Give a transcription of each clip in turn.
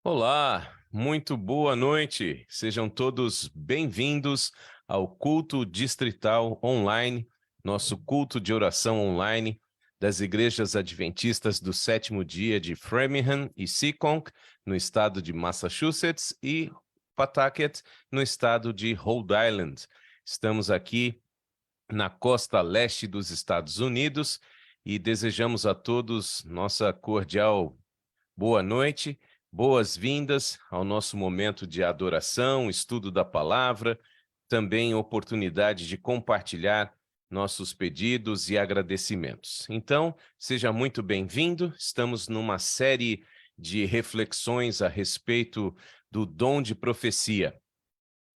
Olá, muito boa noite. Sejam todos bem-vindos ao culto distrital online, nosso culto de oração online das igrejas adventistas do sétimo dia de Framingham e Seekonk, no estado de Massachusetts, e Pawtucket, no estado de Rhode Island. Estamos aqui na costa leste dos Estados Unidos e desejamos a todos nossa cordial boa noite, boas-vindas ao nosso momento de adoração, estudo da palavra, também oportunidade de compartilhar nossos pedidos e agradecimentos. Então, seja muito bem-vindo. Estamos numa série de reflexões a respeito do dom de profecia.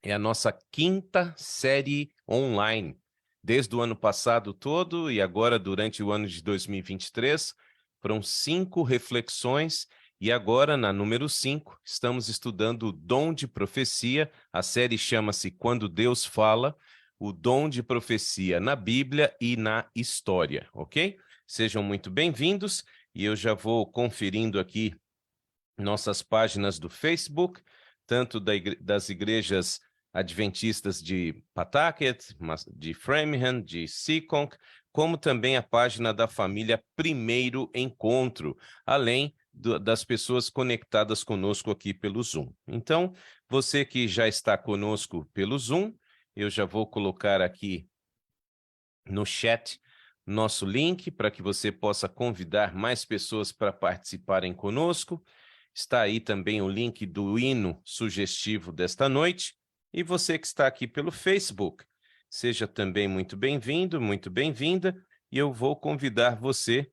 É a nossa quinta série online. Desde o ano passado todo e agora durante o ano de 2023, foram 5 reflexões e agora, na número 5, estamos estudando o dom de profecia. A série chama-se Quando Deus Fala, o dom de profecia na Bíblia e na história, ok? Sejam muito bem-vindos e eu já vou conferindo aqui nossas páginas do Facebook, tanto das igrejas adventistas de Pawtucket, de Framingham, de Seekonk, como também a página da família Primeiro Encontro, além das pessoas conectadas conosco aqui pelo Zoom. Então, você que já está conosco pelo Zoom, eu já vou colocar aqui no chat nosso link para que você possa convidar mais pessoas para participarem conosco. Está aí também o link do hino sugestivo desta noite. E você que está aqui pelo Facebook, seja também muito bem-vindo, muito bem-vinda, e eu vou convidar você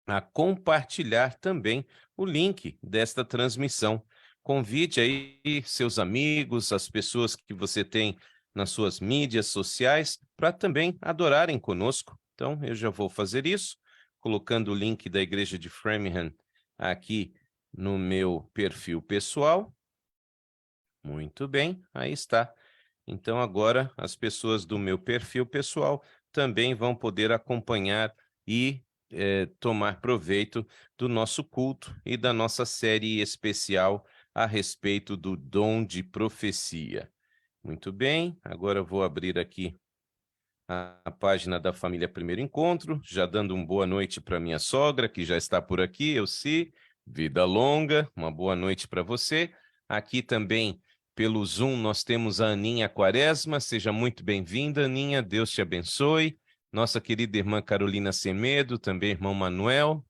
a compartilhar também o link desta transmissão. Convide aí seus amigos, as pessoas que você tem nas suas mídias sociais, para também adorarem conosco. Então, eu já vou fazer isso, colocando o link da Igreja de Framingham aqui no meu perfil pessoal. Muito bem, aí está. Então, agora, as pessoas do meu perfil pessoal também vão poder acompanhar e tomar proveito do nosso culto e da nossa série especial a respeito do dom de profecia. Muito bem, agora eu vou abrir aqui a página da família Primeiro Encontro, já dando uma boa noite para minha sogra, que já está por aqui, Elci, vida longa, uma boa noite para você. Aqui também, pelo Zoom, nós temos a Aninha Quaresma, seja muito bem-vinda, Aninha, Deus te abençoe. Nossa querida irmã Carolina Semedo, também irmão Manuel.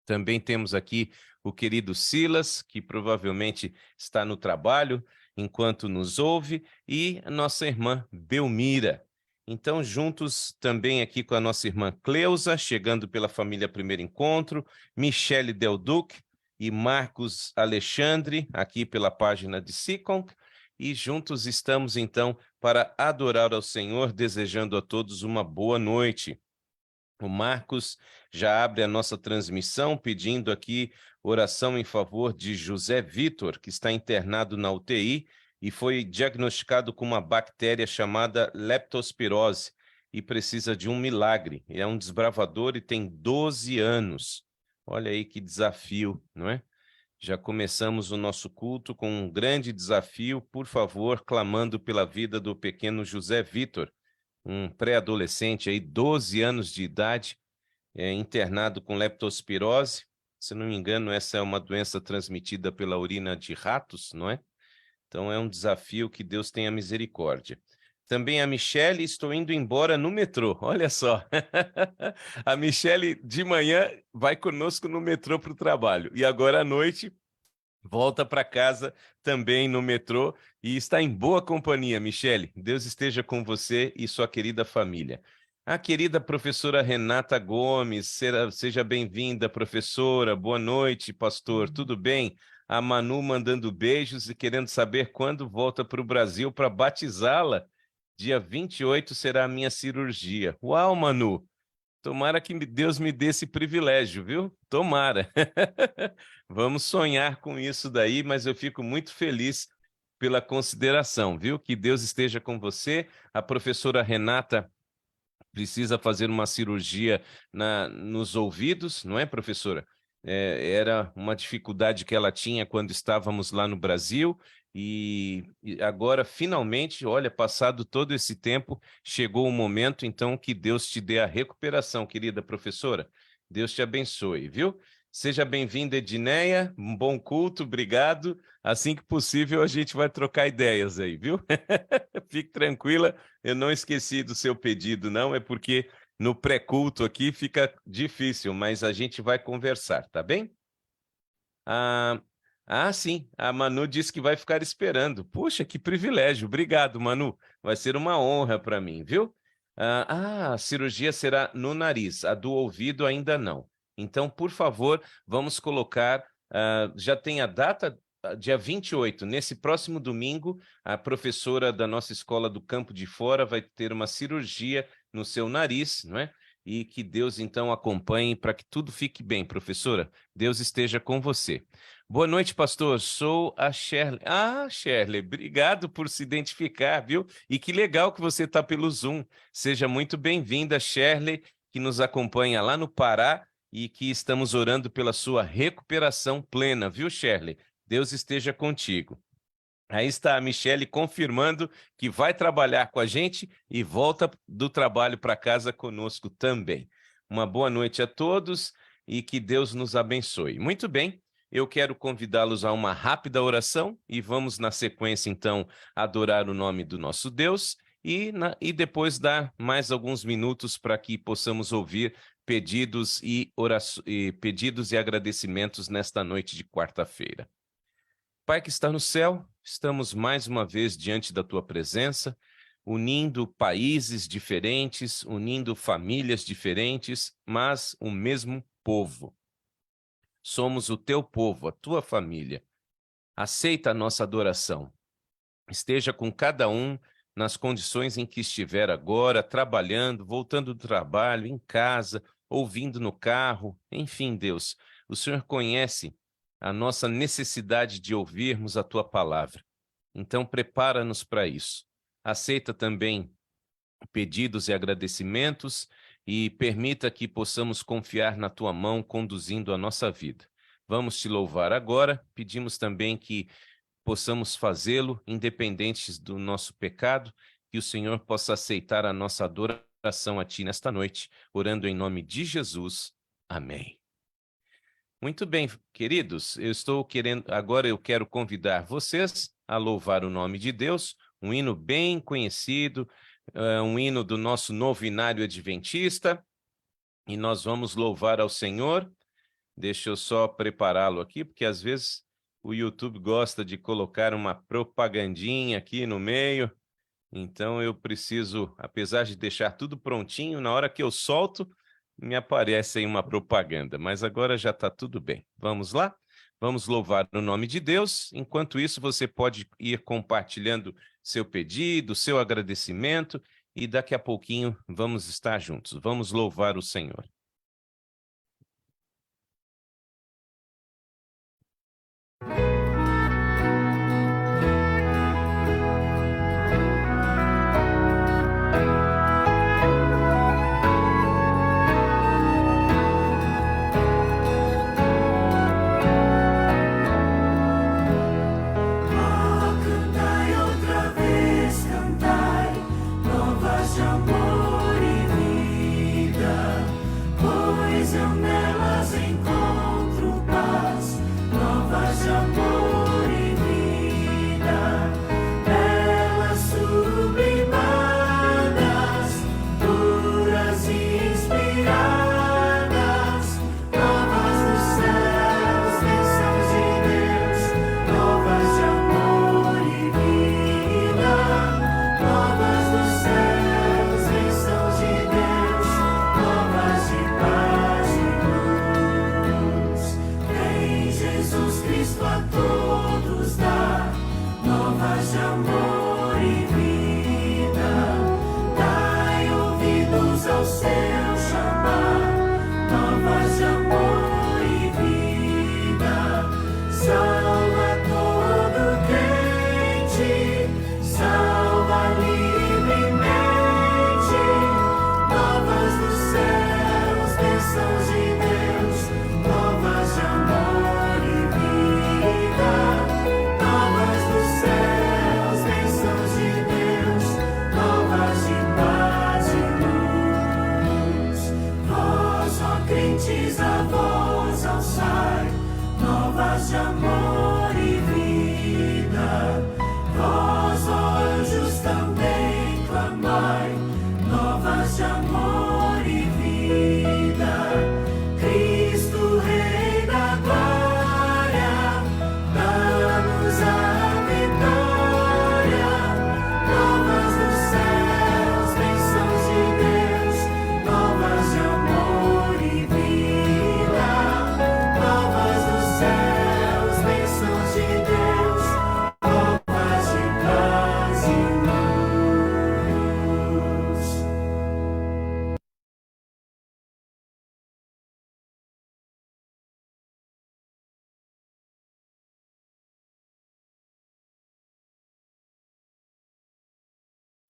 Também temos aqui o querido Silas, que provavelmente está no trabalho enquanto nos ouve, e a nossa irmã Belmira. Então, juntos também aqui com a nossa irmã Cleusa, chegando pela família Primeiro Encontro, Michele Del Duque e Marcos Alexandre, aqui pela página de Seekonk, e juntos estamos então para adorar ao Senhor, desejando a todos uma boa noite. O Marcos já abre a nossa transmissão pedindo aqui oração em favor de José Vitor, que está internado na UTI e foi diagnosticado com uma bactéria chamada leptospirose e precisa de um milagre. Ele é um desbravador e tem 12 anos. Olha aí que desafio, não é? Já começamos o nosso culto com um grande desafio, por favor, clamando pela vida do pequeno José Vitor, um pré-adolescente aí, 12 anos de idade, internado com leptospirose. Se não me engano, essa é uma doença transmitida pela urina de ratos, não é? Então é um desafio, que Deus tenha misericórdia. Também a Michele, estou indo embora no metrô, olha só. A Michele de manhã vai conosco no metrô para o trabalho e agora à noite volta para casa também no metrô e está em boa companhia, Michele. Deus esteja com você e sua querida família. A querida professora Renata Gomes, seja bem-vinda, professora. Boa noite, pastor. Tudo bem? A Manu mandando beijos e querendo saber quando volta para o Brasil para batizá-la. Dia 28 será a minha cirurgia. Uau, Manu! Tomara que Deus me dê esse privilégio, viu? Tomara. Vamos sonhar com isso daí, mas eu fico muito feliz pela consideração, viu? Que Deus esteja com você. A professora Renata precisa fazer uma cirurgia nos ouvidos, não é, professora? Era uma dificuldade que ela tinha quando estávamos lá no Brasil, e agora, finalmente, olha, passado todo esse tempo, chegou o momento, então, que Deus te dê a recuperação, querida professora. Deus te abençoe, viu? Seja bem-vinda, Edneia, um bom culto, obrigado. Assim que possível, a gente vai trocar ideias aí, viu? Fique tranquila, eu não esqueci do seu pedido, não, é porque no pré-culto aqui fica difícil, mas a gente vai conversar, tá bem? Sim, a Manu disse que vai ficar esperando. Puxa, que privilégio. Obrigado, Manu. Vai ser uma honra para mim, viu? A cirurgia será no nariz, a do ouvido ainda não. Então, por favor, vamos colocar. Já tem a data, dia 28, nesse próximo domingo, a professora da nossa escola do Campo de Fora vai ter uma cirurgia no seu nariz, não é? E que Deus, então, acompanhe para que tudo fique bem, professora. Deus esteja com você. Boa noite, pastor. Sou a Shirley. Shirley, obrigado por se identificar, viu? E que legal que você está pelo Zoom. Seja muito bem-vinda, Shirley, que nos acompanha lá no Pará e que estamos orando pela sua recuperação plena, viu, Shirley? Deus esteja contigo. Aí está a Michele confirmando que vai trabalhar com a gente e volta do trabalho para casa conosco também. Uma boa noite a todos e que Deus nos abençoe. Muito bem, eu quero convidá-los a uma rápida oração e vamos, na sequência, então, adorar o nome do nosso Deus e depois dar mais alguns minutos para que possamos ouvir pedidos e agradecimentos nesta noite de quarta-feira. Pai que está no céu, estamos mais uma vez diante da tua presença, unindo países diferentes, unindo famílias diferentes, mas o mesmo povo. Somos o teu povo, a tua família. Aceita a nossa adoração. Esteja com cada um nas condições em que estiver agora, trabalhando, voltando do trabalho, em casa, ouvindo no carro. Enfim, Deus, o Senhor conhece a nossa necessidade de ouvirmos a tua palavra. Então, prepara-nos para isso. Aceita também pedidos e agradecimentos e permita que possamos confiar na tua mão conduzindo a nossa vida. Vamos te louvar agora. Pedimos também que possamos fazê-lo independentes do nosso pecado, que o Senhor possa aceitar a nossa adoração a ti nesta noite, orando em nome de Jesus. Amém. Muito bem, queridos, agora eu quero convidar vocês a louvar o nome de Deus, um hino bem conhecido, um hino do nosso novinário adventista, e nós vamos louvar ao Senhor. Deixa eu só prepará-lo aqui, porque às vezes o YouTube gosta de colocar uma propagandinha aqui no meio, então eu preciso, apesar de deixar tudo prontinho, na hora que eu solto, me aparece aí uma propaganda, mas agora já está tudo bem. Vamos lá? Vamos louvar o nome de Deus. Enquanto isso, você pode ir compartilhando seu pedido, seu agradecimento, e daqui a pouquinho vamos estar juntos. Vamos louvar o Senhor. Novas sementes a voz alçai, novas de amor e vida. Vós, ó anjos, também clamai, novas de amor e vida. Cristo, Rei da glória, dá-nos a vitória. Novas dos céus, bênçãos de Deus, novas de amor e vida. Novas dos céus, bênçãos de Deus, novas de paz e luz.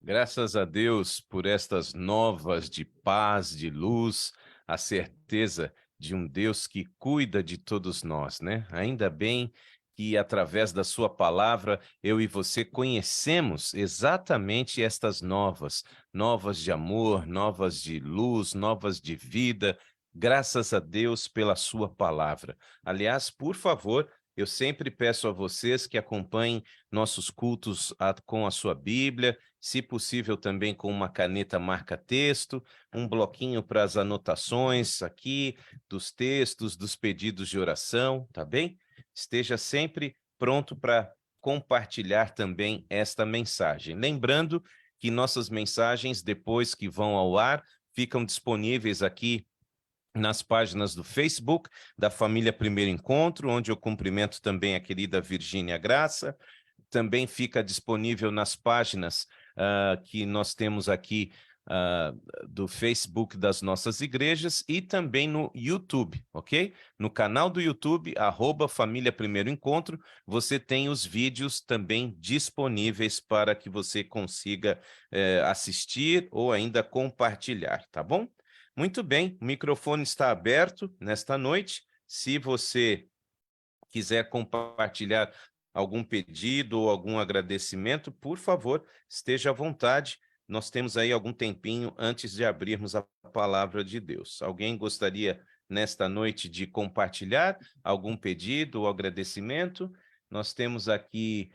Graças a Deus por estas novas de paz, de luz, a certeza de um Deus que cuida de todos nós, né? Ainda bem que através da sua palavra eu e você conhecemos exatamente estas novas, novas de amor, novas de luz, novas de vida. Graças a Deus pela sua palavra. Aliás, por favor, eu sempre peço a vocês que acompanhem nossos cultos com a sua Bíblia, se possível também com uma caneta marca-texto, um bloquinho para as anotações aqui, dos textos, dos pedidos de oração, tá bem? Esteja sempre pronto para compartilhar também esta mensagem. Lembrando que nossas mensagens, depois que vão ao ar, ficam disponíveis aqui nas páginas do Facebook da Família Primeiro Encontro, onde eu cumprimento também a querida Virgínia Graça. Também fica disponível nas páginas que nós temos aqui do Facebook das nossas igrejas e também no YouTube, ok? No canal do YouTube, @Família Primeiro Encontro, você tem os vídeos também disponíveis para que você consiga assistir ou ainda compartilhar, tá bom? Muito bem, o microfone está aberto nesta noite. Se você quiser compartilhar algum pedido ou algum agradecimento, por favor, esteja à vontade. Nós temos aí algum tempinho antes de abrirmos a palavra de Deus. Alguém gostaria, nesta noite, de compartilhar algum pedido ou agradecimento? Nós temos aqui,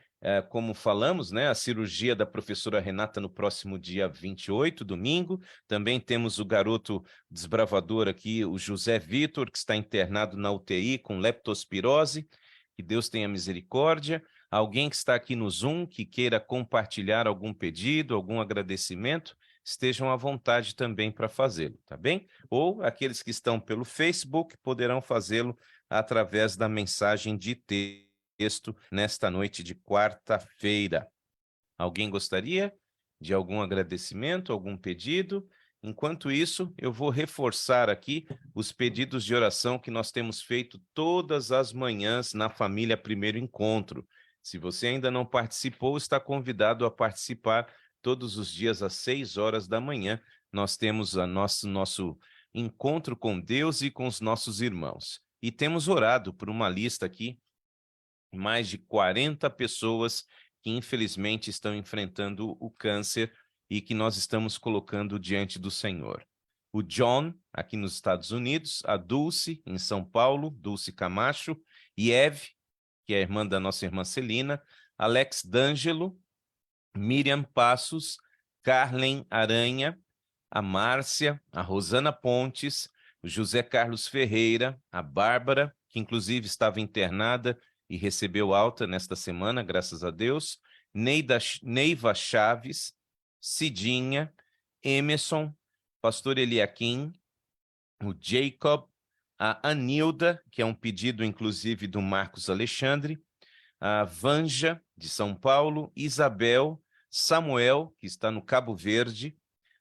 como falamos, né, a cirurgia da professora Renata no próximo dia 28, domingo. Também temos o garoto desbravador aqui, o José Vitor, que está internado na UTI com leptospirose. Que Deus tenha misericórdia. Alguém que está aqui no Zoom, que queira compartilhar algum pedido, algum agradecimento, estejam à vontade também para fazê-lo, tá bem? Ou aqueles que estão pelo Facebook poderão fazê-lo através da mensagem de texto nesta noite de quarta-feira. Alguém gostaria de algum agradecimento, algum pedido? Enquanto isso, eu vou reforçar aqui os pedidos de oração que nós temos feito todas as manhãs na Família Primeiro Encontro. Se você ainda não participou, está convidado a participar todos os dias às 6 horas da manhã. Nós temos nosso encontro com Deus e com os nossos irmãos. E temos orado por uma lista aqui, mais de 40 pessoas que infelizmente estão enfrentando o câncer e que nós estamos colocando diante do Senhor. O John, aqui nos Estados Unidos, a Dulce, em São Paulo, Dulce Camacho, e Eve, que é a irmã da nossa irmã Celina, Alex D'Angelo, Miriam Passos, Carlen Aranha, a Márcia, a Rosana Pontes, o José Carlos Ferreira, a Bárbara, que inclusive estava internada e recebeu alta nesta semana, graças a Deus, Neiva Chaves, Cidinha, Emerson, pastor Eliakim, o Jacob, a Anilda, que é um pedido inclusive do Marcos Alexandre, a Vanja, de São Paulo, Isabel, Samuel, que está no Cabo Verde,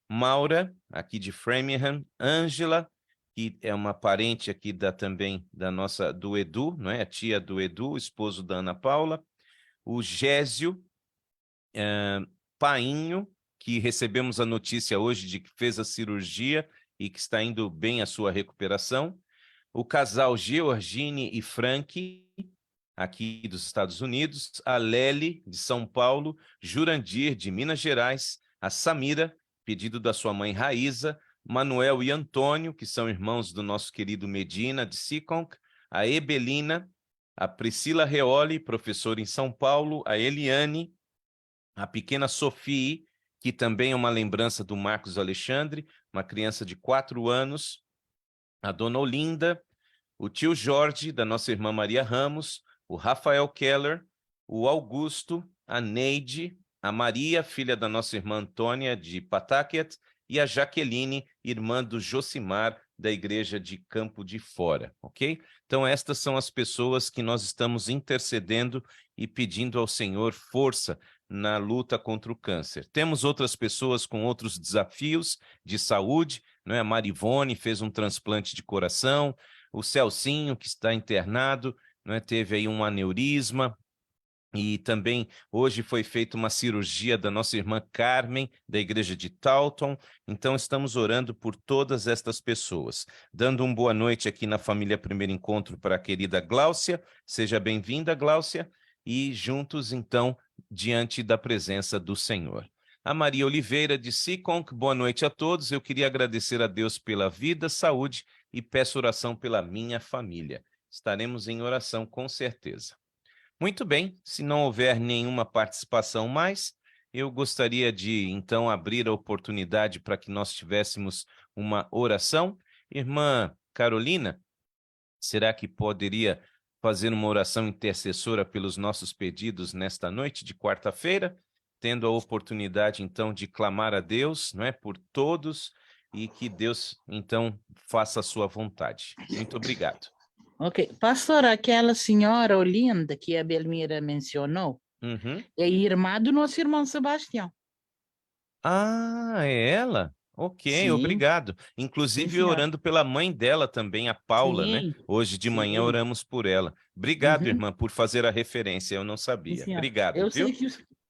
Maura, aqui de Framingham, Ângela, que é uma parente aqui também do Edu, não é? A tia do Edu, esposo da Ana Paula, o Gésio, Painho, que recebemos a notícia hoje de que fez a cirurgia e que está indo bem a sua recuperação, o casal Georgine e Frank, aqui dos Estados Unidos, a Lely, de São Paulo, Jurandir, de Minas Gerais, a Samira, pedido da sua mãe Raíza, Manuel e Antônio, que são irmãos do nosso querido Medina, de Seekonk, a Ebelina, a Priscila Reoli, professora em São Paulo, a Eliane, a pequena Sophie, que também é uma lembrança do Marcos Alexandre, uma criança de 4 anos, a dona Olinda, o tio Jorge, da nossa irmã Maria Ramos, o Rafael Keller, o Augusto, a Neide, a Maria, filha da nossa irmã Antônia, de Pataquet, e a Jaqueline, irmã do Josimar, da igreja de Campo de Fora, ok? Então, estas são as pessoas que nós estamos intercedendo e pedindo ao Senhor força na luta contra o câncer. Temos outras pessoas com outros desafios de saúde, não é? A Marivone fez um transplante de coração, o Celcinho, que está internado, não é? Teve aí um aneurisma, e também hoje foi feita uma cirurgia da nossa irmã Carmen, da igreja de Taunton. Então estamos orando por todas estas pessoas. Dando uma boa noite aqui na família Primeiro Encontro para a querida Gláucia. Seja bem-vinda, Gláucia. E juntos, então, diante da presença do Senhor. A Maria Oliveira de Seekonk, boa noite a todos. Eu queria agradecer a Deus pela vida, saúde e peço oração pela minha família. Estaremos em oração com certeza. Muito bem, se não houver nenhuma participação mais, eu gostaria de, então, abrir a oportunidade para que nós tivéssemos uma oração. Irmã Carolina, será que poderia fazer uma oração intercessora pelos nossos pedidos nesta noite de quarta-feira, tendo a oportunidade, então, de clamar a Deus, não é, por todos, e que Deus, então, faça a sua vontade. Muito obrigado. Ok. Pastor, aquela senhora Olinda que a Belmira mencionou é irmã do nosso irmão Sebastião. Ah, é ela? Ok, Sim. obrigado. Inclusive Sim, orando pela mãe dela também, a Paula, né? Sim. Hoje de manhã Sim. oramos por ela. Obrigado, irmã, por fazer a referência, eu não sabia. Sim, Obrigado, viu?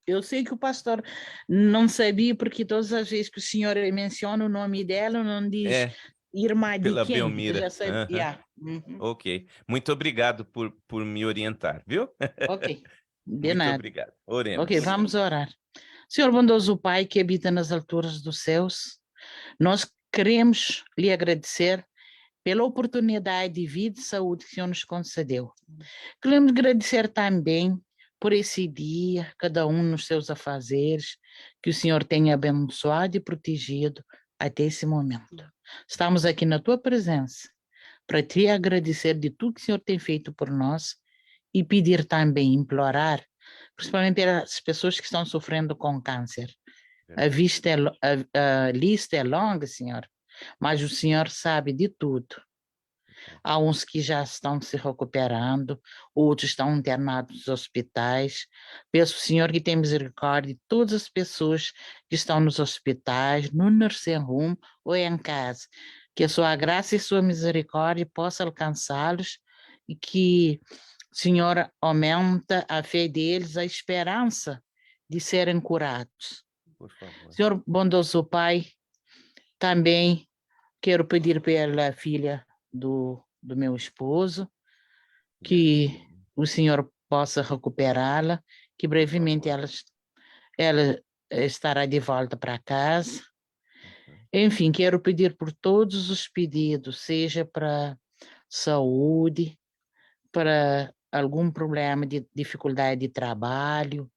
Eu sei que o pastor não sabia, porque todas as vezes que o senhor menciona o nome dela, não diz irmã de Pela quem. Belmira. Eu já sabia. Ok, muito obrigado por me orientar, viu? Ok, de Muito nada. obrigado. Oremos. Ok, vamos orar. Senhor bondoso Pai que habita nas alturas dos céus, nós queremos lhe agradecer pela oportunidade de vida e saúde que o Senhor nos concedeu. Queremos agradecer também por esse dia, cada um nos seus afazeres, que o Senhor tenha abençoado e protegido até esse momento. Estamos aqui na tua presença para te agradecer de tudo que o Senhor tem feito por nós e pedir também, implorar, principalmente pelas pessoas que estão sofrendo com câncer. A lista é longa, Senhor, mas o Senhor sabe de tudo. Há uns que já estão se recuperando, outros estão internados nos hospitais. Peço, Senhor, que tenha misericórdia de todas as pessoas que estão nos hospitais, no nursing home ou em casa. Que a sua graça e sua misericórdia possa alcançá-los e que o Senhor aumenta a fé deles, a esperança de serem curados. Por favor. Senhor bondoso Pai, também quero pedir pela filha do meu esposo, que o Senhor possa recuperá-la, que brevemente ela estará de volta para casa. Enfim, quero pedir por todos os pedidos, seja para saúde, para algum problema de dificuldade de trabalho.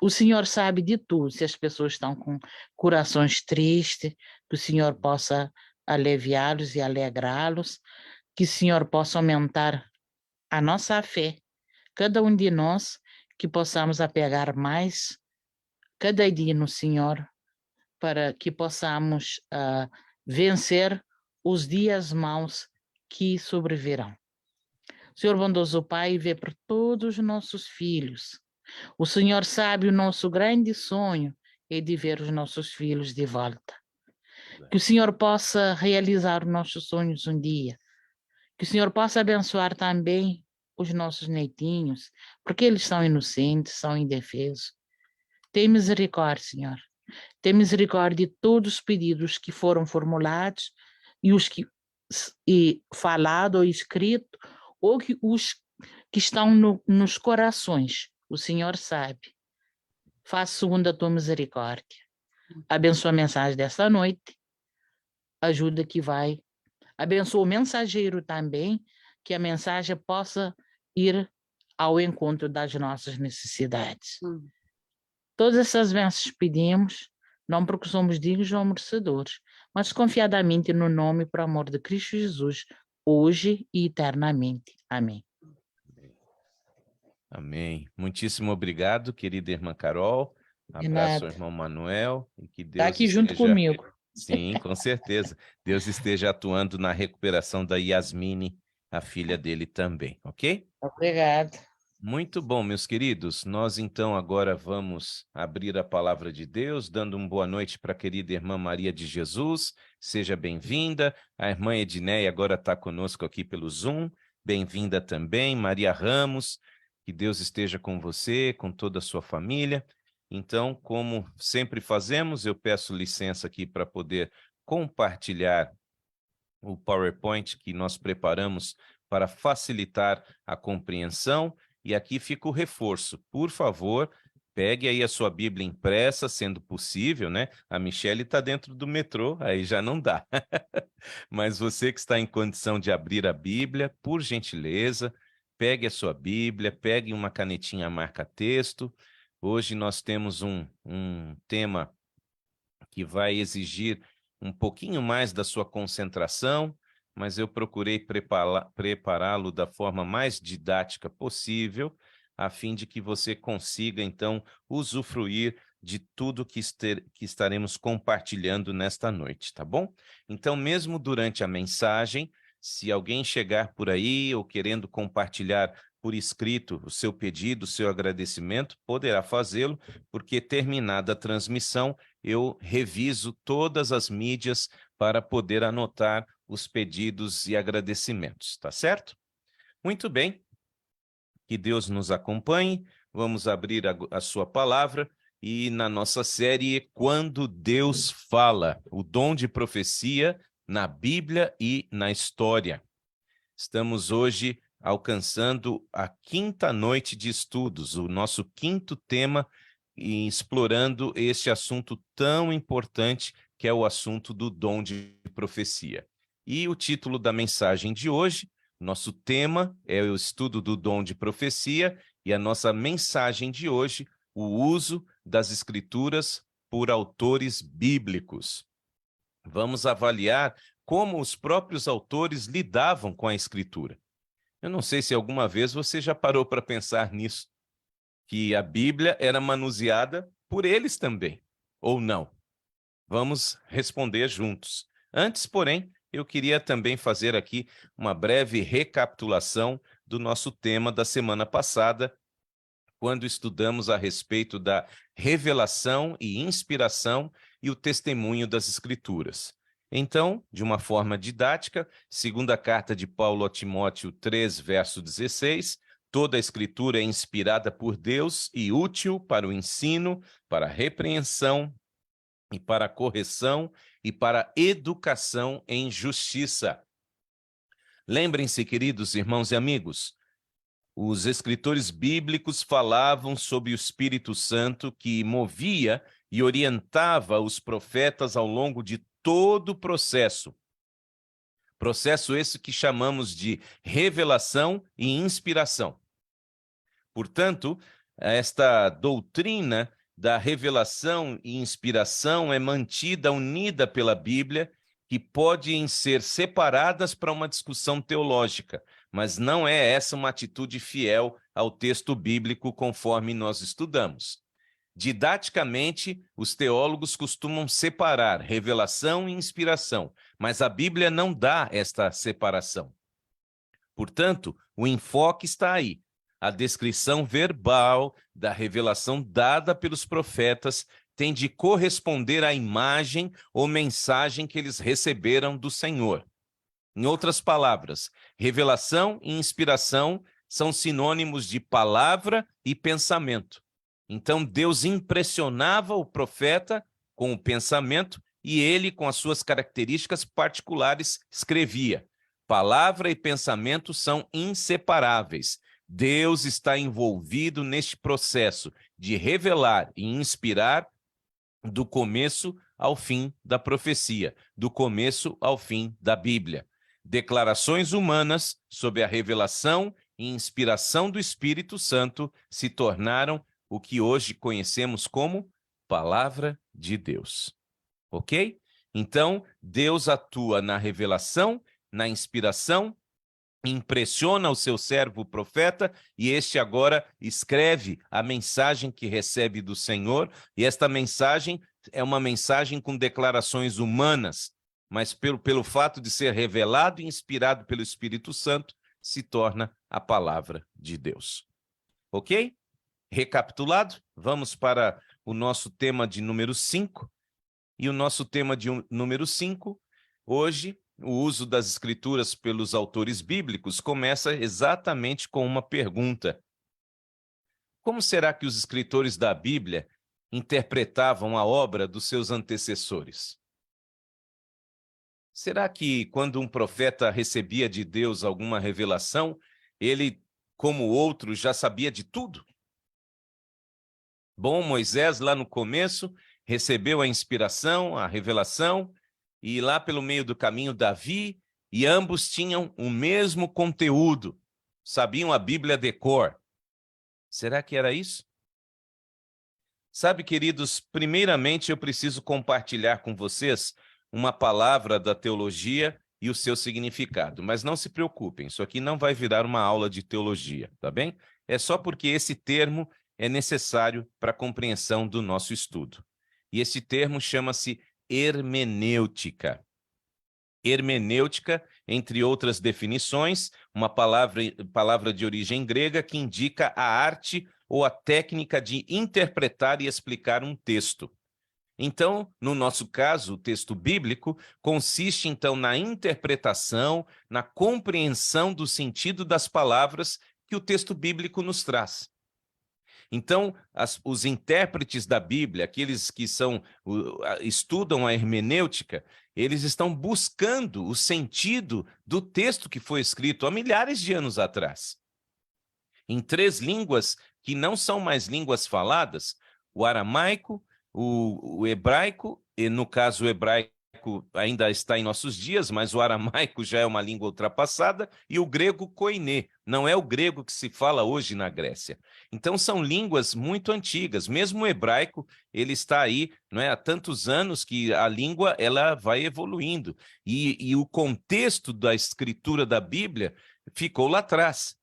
O Senhor sabe de tudo, se as pessoas estão com corações tristes, que o Senhor possa aliviá-los e alegrá-los, que o Senhor possa aumentar a nossa fé, cada um de nós, que possamos apegar mais cada dia no Senhor, para que possamos vencer os dias maus que sobrevirão. Senhor bondoso Pai, vê por todos os nossos filhos. O Senhor sabe o nosso grande sonho é de ver os nossos filhos de volta. Que o Senhor possa realizar os nossos sonhos um dia. Que o Senhor possa abençoar também os nossos netinhos, porque eles são inocentes, são indefesos. Tem misericórdia, Senhor. Tem misericórdia de todos os pedidos que foram formulados e os que falado ou escrito, ou que os que estão nos corações. O Senhor sabe. Faça segundo a tua misericórdia. Abençoa a mensagem desta noite ajuda que vai. Abençoa o mensageiro também, que a mensagem possa ir ao encontro das nossas necessidades. Todas essas bênçãos pedimos, não porque somos dignos ou merecedores, mas confiadamente no nome e por amor de Cristo Jesus, hoje e eternamente. Amém. Amém. Muitíssimo obrigado, querida irmã Carol. De Abraço ao nada. irmão Manuel e que Está Deus aqui junto esteja... comigo. Sim, com certeza. Deus esteja atuando na recuperação da Yasmine, a filha dele também, ok? Obrigada. Muito bom, meus queridos. Nós então agora vamos abrir a palavra de Deus, dando uma boa noite para a querida irmã Maria de Jesus. Seja bem-vinda. A irmã Edneia agora está conosco aqui pelo Zoom. Bem-vinda também, Maria Ramos. Que Deus esteja com você, com toda a sua família. Então, como sempre fazemos, eu peço licença aqui para poder compartilhar o PowerPoint que nós preparamos para facilitar a compreensão. E aqui fica o reforço. Por favor, pegue aí a sua Bíblia impressa, sendo possível, né? A Michele está dentro do metrô, aí já não dá. Mas você que está em condição de abrir a Bíblia, por gentileza, pegue a sua Bíblia, pegue uma canetinha marca-texto. Hoje nós temos um tema que vai exigir um pouquinho mais da sua concentração, mas eu procurei prepará-lo da forma mais didática possível, a fim de que você consiga, então, usufruir de tudo que estaremos compartilhando nesta noite, tá bom? Então, mesmo durante a mensagem, se alguém chegar por aí ou querendo compartilhar por escrito o seu pedido, o seu agradecimento, poderá fazê-lo, porque terminada a transmissão, eu reviso todas as mídias para poder anotar os pedidos e agradecimentos, tá certo? Muito bem, que Deus nos acompanhe, vamos abrir a sua palavra e na nossa série Quando Deus Fala, o dom de profecia na Bíblia e na história. Estamos hoje alcançando a 5ª noite de estudos, o nosso 5º tema, e explorando este assunto tão importante que é o assunto do dom de profecia. E o título da mensagem de hoje, nosso tema é o estudo do dom de profecia, e a nossa mensagem de hoje, o uso das escrituras por autores bíblicos. Vamos avaliar como os próprios autores lidavam com a escritura. Eu não sei se alguma vez você já parou para pensar nisso, que a Bíblia era manuseada por eles também, ou não? Vamos responder juntos. Antes, porém, eu queria também fazer aqui uma breve recapitulação do nosso tema da semana passada, quando estudamos a respeito da revelação e inspiração e o testemunho das Escrituras. Então, de uma forma didática, segundo a carta de Paulo a Timóteo 3, verso 16, toda a Escritura é inspirada por Deus e útil para o ensino, para a repreensão e para a correção e para a educação em justiça. Lembrem-se, queridos irmãos e amigos, os escritores bíblicos falavam sobre o Espírito Santo que movia e orientava os profetas ao longo de todo o processo. Processo esse que chamamos de revelação e inspiração. Portanto, esta doutrina da revelação e inspiração é mantida unida pela Bíblia, que podem ser separadas para uma discussão teológica, mas não é essa uma atitude fiel ao texto bíblico conforme nós estudamos. Didaticamente, os teólogos costumam separar revelação e inspiração, mas a Bíblia não dá esta separação. Portanto, o enfoque está aí. A descrição verbal da revelação dada pelos profetas tem de corresponder à imagem ou mensagem que eles receberam do Senhor. Em outras palavras, revelação e inspiração são sinônimos de palavra e pensamento. Então, Deus impressionava o profeta com o pensamento e ele, com as suas características particulares, escrevia. Palavra e pensamento são inseparáveis. Deus está envolvido neste processo de revelar e inspirar do começo ao fim da profecia, do começo ao fim da Bíblia. Declarações humanas sob a revelação e inspiração do Espírito Santo se tornaram o que hoje conhecemos como Palavra de Deus. Ok? Então, Deus atua na revelação, na inspiração, impressiona o seu servo profeta, e este agora escreve a mensagem que recebe do Senhor, e esta mensagem é uma mensagem com declarações humanas, mas pelo fato de ser revelado e inspirado pelo Espírito Santo, se torna a palavra de Deus. Ok? Recapitulado, vamos para o nosso tema de número 5, e o nosso tema de número 5, hoje, o uso das escrituras pelos autores bíblicos, começa exatamente com uma pergunta. Como será que os escritores da Bíblia interpretavam a obra dos seus antecessores? Será que quando um profeta recebia de Deus alguma revelação, ele, como outros, já sabia de tudo? Bom, Moisés, lá no começo, recebeu a inspiração, a revelação, e lá pelo meio do caminho Davi, e ambos tinham o mesmo conteúdo, sabiam a Bíblia de cor. Será que era isso? Sabe, queridos, primeiramente eu preciso compartilhar com vocês uma palavra da teologia e o seu significado, mas não se preocupem, isso aqui não vai virar uma aula de teologia, tá bem? É só porque esse termo é necessário para a compreensão do nosso estudo. E esse termo chama-se hermenêutica. Hermenêutica, entre outras definições, uma palavra de origem grega que indica a arte ou a técnica de interpretar e explicar um texto. Então, no nosso caso, o texto bíblico consiste, então, na interpretação, na compreensão do sentido das palavras que o texto bíblico nos traz. Então, os intérpretes da Bíblia, aqueles que estudam a hermenêutica, eles estão buscando o sentido do texto que foi escrito há milhares de anos atrás. Em 3 línguas que não são mais línguas faladas, o aramaico, o hebraico, e no caso o hebraico ainda está em nossos dias, mas o aramaico já é uma língua ultrapassada, e o grego koiné, não é o grego que se fala hoje na Grécia. Então são línguas muito antigas, mesmo o hebraico, ele está aí, não é, há tantos anos que a língua ela vai evoluindo, e o contexto da escritura da Bíblia ficou lá atrás.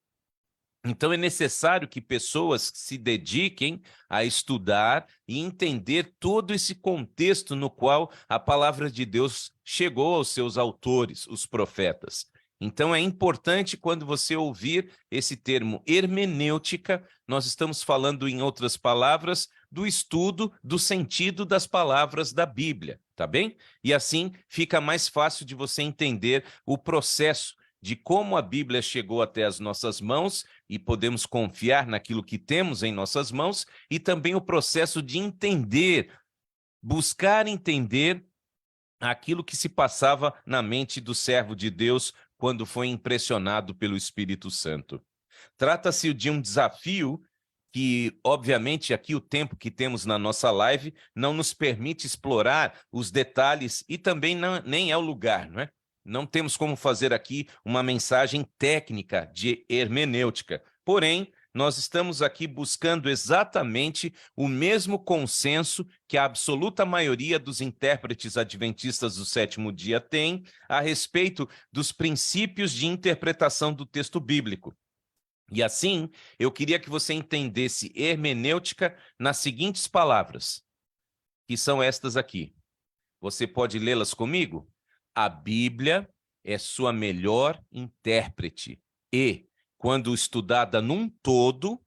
Então, é necessário que pessoas se dediquem a estudar e entender todo esse contexto no qual a palavra de Deus chegou aos seus autores, os profetas. Então, é importante, quando você ouvir esse termo hermenêutica, nós estamos falando, em outras palavras, do estudo do sentido das palavras da Bíblia, tá bem? E assim fica mais fácil de você entender o processo de como a Bíblia chegou até as nossas mãos e podemos confiar naquilo que temos em nossas mãos, e também o processo de entender, buscar entender aquilo que se passava na mente do servo de Deus quando foi impressionado pelo Espírito Santo. Trata-se de um desafio que, obviamente, aqui o tempo que temos na nossa live não nos permite explorar os detalhes, e também nem é o lugar, não é? Não temos como fazer aqui uma mensagem técnica de hermenêutica. Porém, nós estamos aqui buscando exatamente o mesmo consenso que a absoluta maioria dos intérpretes adventistas do 7º dia tem a respeito dos princípios de interpretação do texto bíblico. E assim, eu queria que você entendesse hermenêutica nas seguintes palavras, que são estas aqui. Você pode lê-las comigo? A Bíblia é sua melhor intérprete e, quando estudada num todo,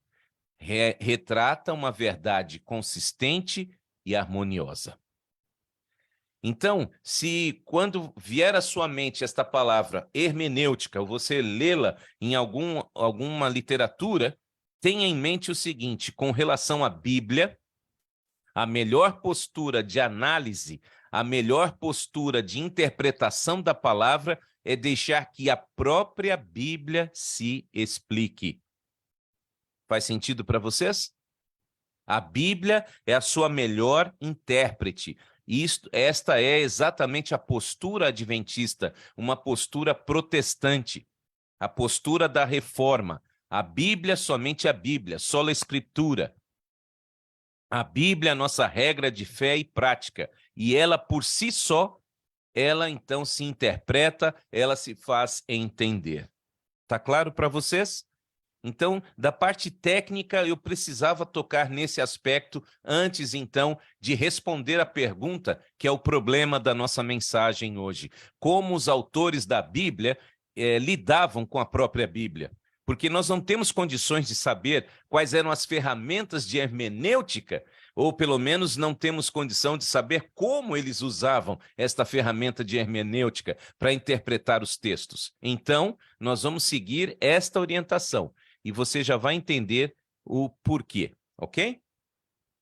retrata uma verdade consistente e harmoniosa. Então, se quando vier à sua mente esta palavra hermenêutica, ou você lê-la em alguma literatura, tenha em mente o seguinte: com relação à Bíblia, a melhor postura de análise, a melhor postura de interpretação da palavra é deixar que a própria Bíblia se explique. Faz sentido para vocês? A Bíblia é a sua melhor intérprete. E esta é exatamente a postura adventista, uma postura protestante, a postura da reforma. A Bíblia, somente a Bíblia, sola Escritura. A Bíblia é a nossa regra de fé e prática, e ela por si só, ela então se interpreta, ela se faz entender. Tá claro para vocês? Então, da parte técnica, eu precisava tocar nesse aspecto antes, então, de responder a pergunta, que é o problema da nossa mensagem hoje. Como os autores da Bíblia lidavam com a própria Bíblia. Porque nós não temos condições de saber quais eram as ferramentas de hermenêutica, ou pelo menos não temos condição de saber como eles usavam esta ferramenta de hermenêutica para interpretar os textos. Então, nós vamos seguir esta orientação. E você já vai entender o porquê, ok?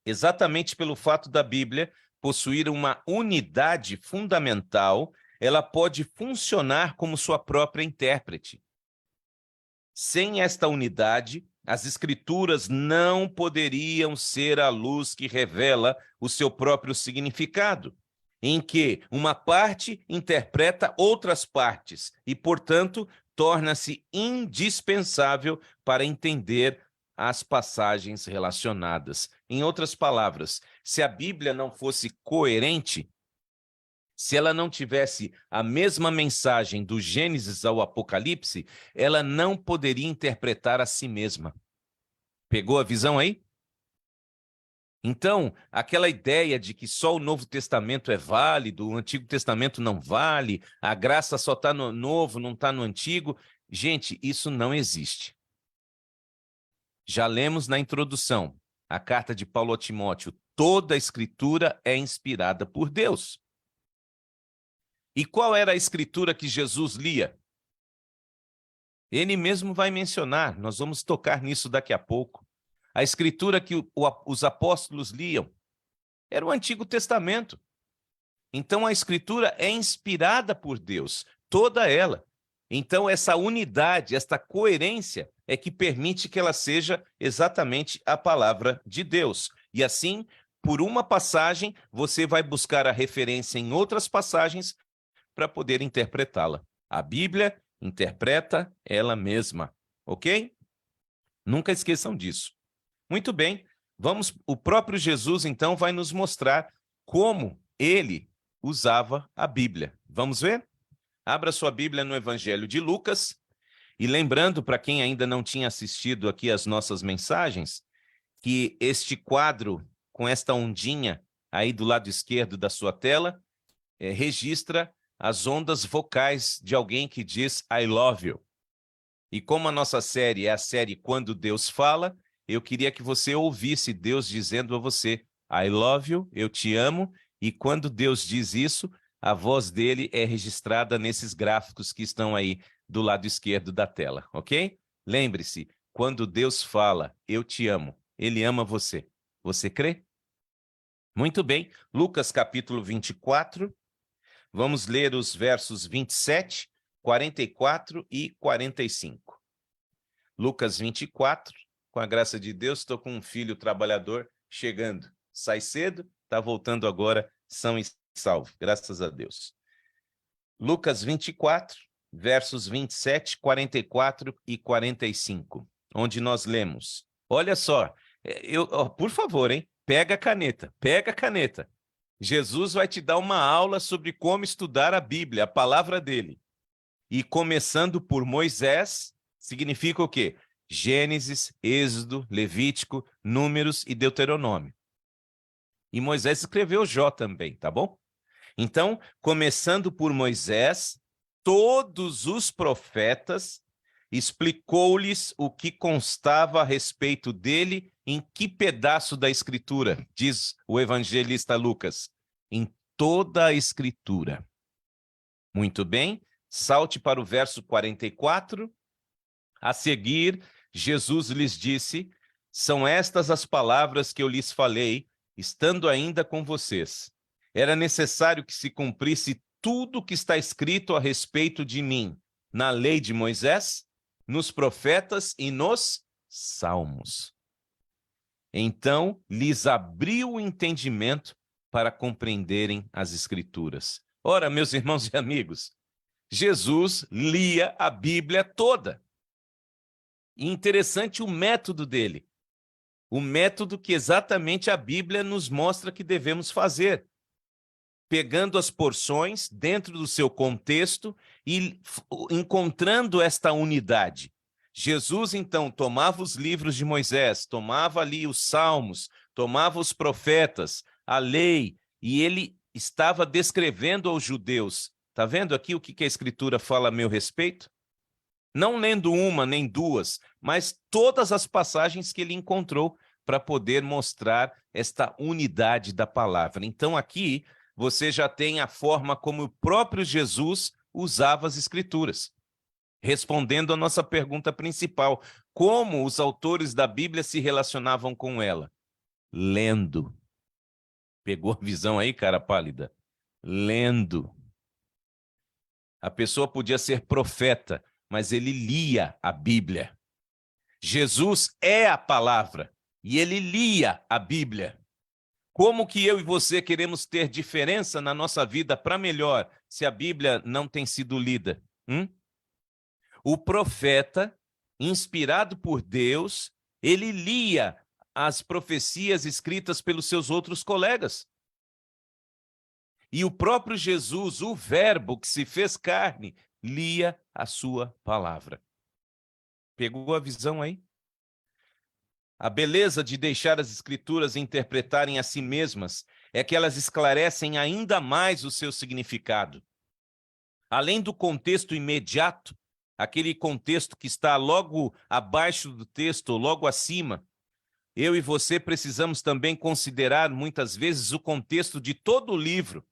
Exatamente pelo fato da Bíblia possuir uma unidade fundamental, ela pode funcionar como sua própria intérprete. Sem esta unidade, as Escrituras não poderiam ser a luz que revela o seu próprio significado, em que uma parte interpreta outras partes e, portanto, torna-se indispensável para entender as passagens relacionadas. Em outras palavras, se a Bíblia não fosse coerente, se ela não tivesse a mesma mensagem do Gênesis ao Apocalipse, ela não poderia interpretar a si mesma. Pegou a visão aí? Então, aquela ideia de que só o Novo Testamento é válido, o Antigo Testamento não vale, a graça só está no Novo, não está no Antigo, gente, isso não existe. Já lemos na introdução, a carta de Paulo a Timóteo, toda a Escritura é inspirada por Deus. E qual era a Escritura que Jesus lia? Ele mesmo vai mencionar, nós vamos tocar nisso daqui a pouco. A Escritura que os apóstolos liam era o Antigo Testamento. Então, a Escritura é inspirada por Deus, toda ela. Então, essa unidade, esta coerência é que permite que ela seja exatamente a palavra de Deus. E assim, por uma passagem, você vai buscar a referência em outras passagens para poder interpretá-la. A Bíblia interpreta ela mesma, ok? Nunca esqueçam disso. Muito bem, o próprio Jesus, então, vai nos mostrar como ele usava a Bíblia. Vamos ver? Abra sua Bíblia no Evangelho de Lucas, e lembrando, para quem ainda não tinha assistido aqui as nossas mensagens, que este quadro, com esta ondinha aí do lado esquerdo da sua tela, registra as ondas vocais de alguém que diz I love you. E como a nossa série é a série Quando Deus Fala, eu queria que você ouvisse Deus dizendo a você, I love you, eu te amo, e quando Deus diz isso, a voz dele é registrada nesses gráficos que estão aí do lado esquerdo da tela, ok? Lembre-se, quando Deus fala, eu te amo, ele ama você. Você crê? Muito bem, Lucas capítulo 24, vamos ler os versos 27, 44 e 45. Lucas 24, com a graça de Deus, estou com um filho trabalhador chegando. Sai cedo, está voltando agora, são e salvo, graças a Deus. Lucas 24, versos 27, 44 e 45, onde nós lemos. Olha só, por favor, hein? Pega a caneta. Jesus vai te dar uma aula sobre como estudar a Bíblia, a palavra dele. E começando por Moisés, significa o quê? Gênesis, Êxodo, Levítico, Números e Deuteronômio. E Moisés escreveu Jó também, tá bom? Então, começando por Moisés, todos os profetas explicou-lhes o que constava a respeito dele, em que pedaço da Escritura, diz o evangelista Lucas, em toda a Escritura. Muito bem, salte para o verso 44. A seguir, Jesus lhes disse, são estas as palavras que eu lhes falei, estando ainda com vocês. Era necessário que se cumprisse tudo o que está escrito a respeito de mim, na lei de Moisés, nos profetas e nos salmos. Então lhes abriu o entendimento para compreenderem as Escrituras. Ora, meus irmãos e amigos, Jesus lia a Bíblia toda. E interessante o método dele. O método que exatamente a Bíblia nos mostra que devemos fazer. Pegando as porções dentro do seu contexto e encontrando esta unidade. Jesus, então, tomava os livros de Moisés, tomava ali os salmos, tomava os profetas, a lei, e ele estava descrevendo aos judeus. Está vendo aqui o que a Escritura fala a meu respeito? Não lendo uma nem duas, mas todas as passagens que ele encontrou para poder mostrar esta unidade da palavra. Então, aqui, você já tem a forma como o próprio Jesus usava as Escrituras. Respondendo à nossa pergunta principal, como os autores da Bíblia se relacionavam com ela? Lendo. Pegou a visão aí, cara pálida? Lendo. A pessoa podia ser profeta, mas ele lia a Bíblia. Jesus é a palavra e ele lia a Bíblia. Como que eu e você queremos ter diferença na nossa vida para melhor se a Bíblia não tem sido lida? O profeta, inspirado por Deus, ele lia as profecias escritas pelos seus outros colegas. E o próprio Jesus, o Verbo que se fez carne, lia a sua palavra. Pegou a visão aí? A beleza de deixar as Escrituras interpretarem a si mesmas é que elas esclarecem ainda mais o seu significado. Além do contexto imediato, aquele contexto que está logo abaixo do texto, logo acima, eu e você precisamos também considerar muitas vezes o contexto de todo o livro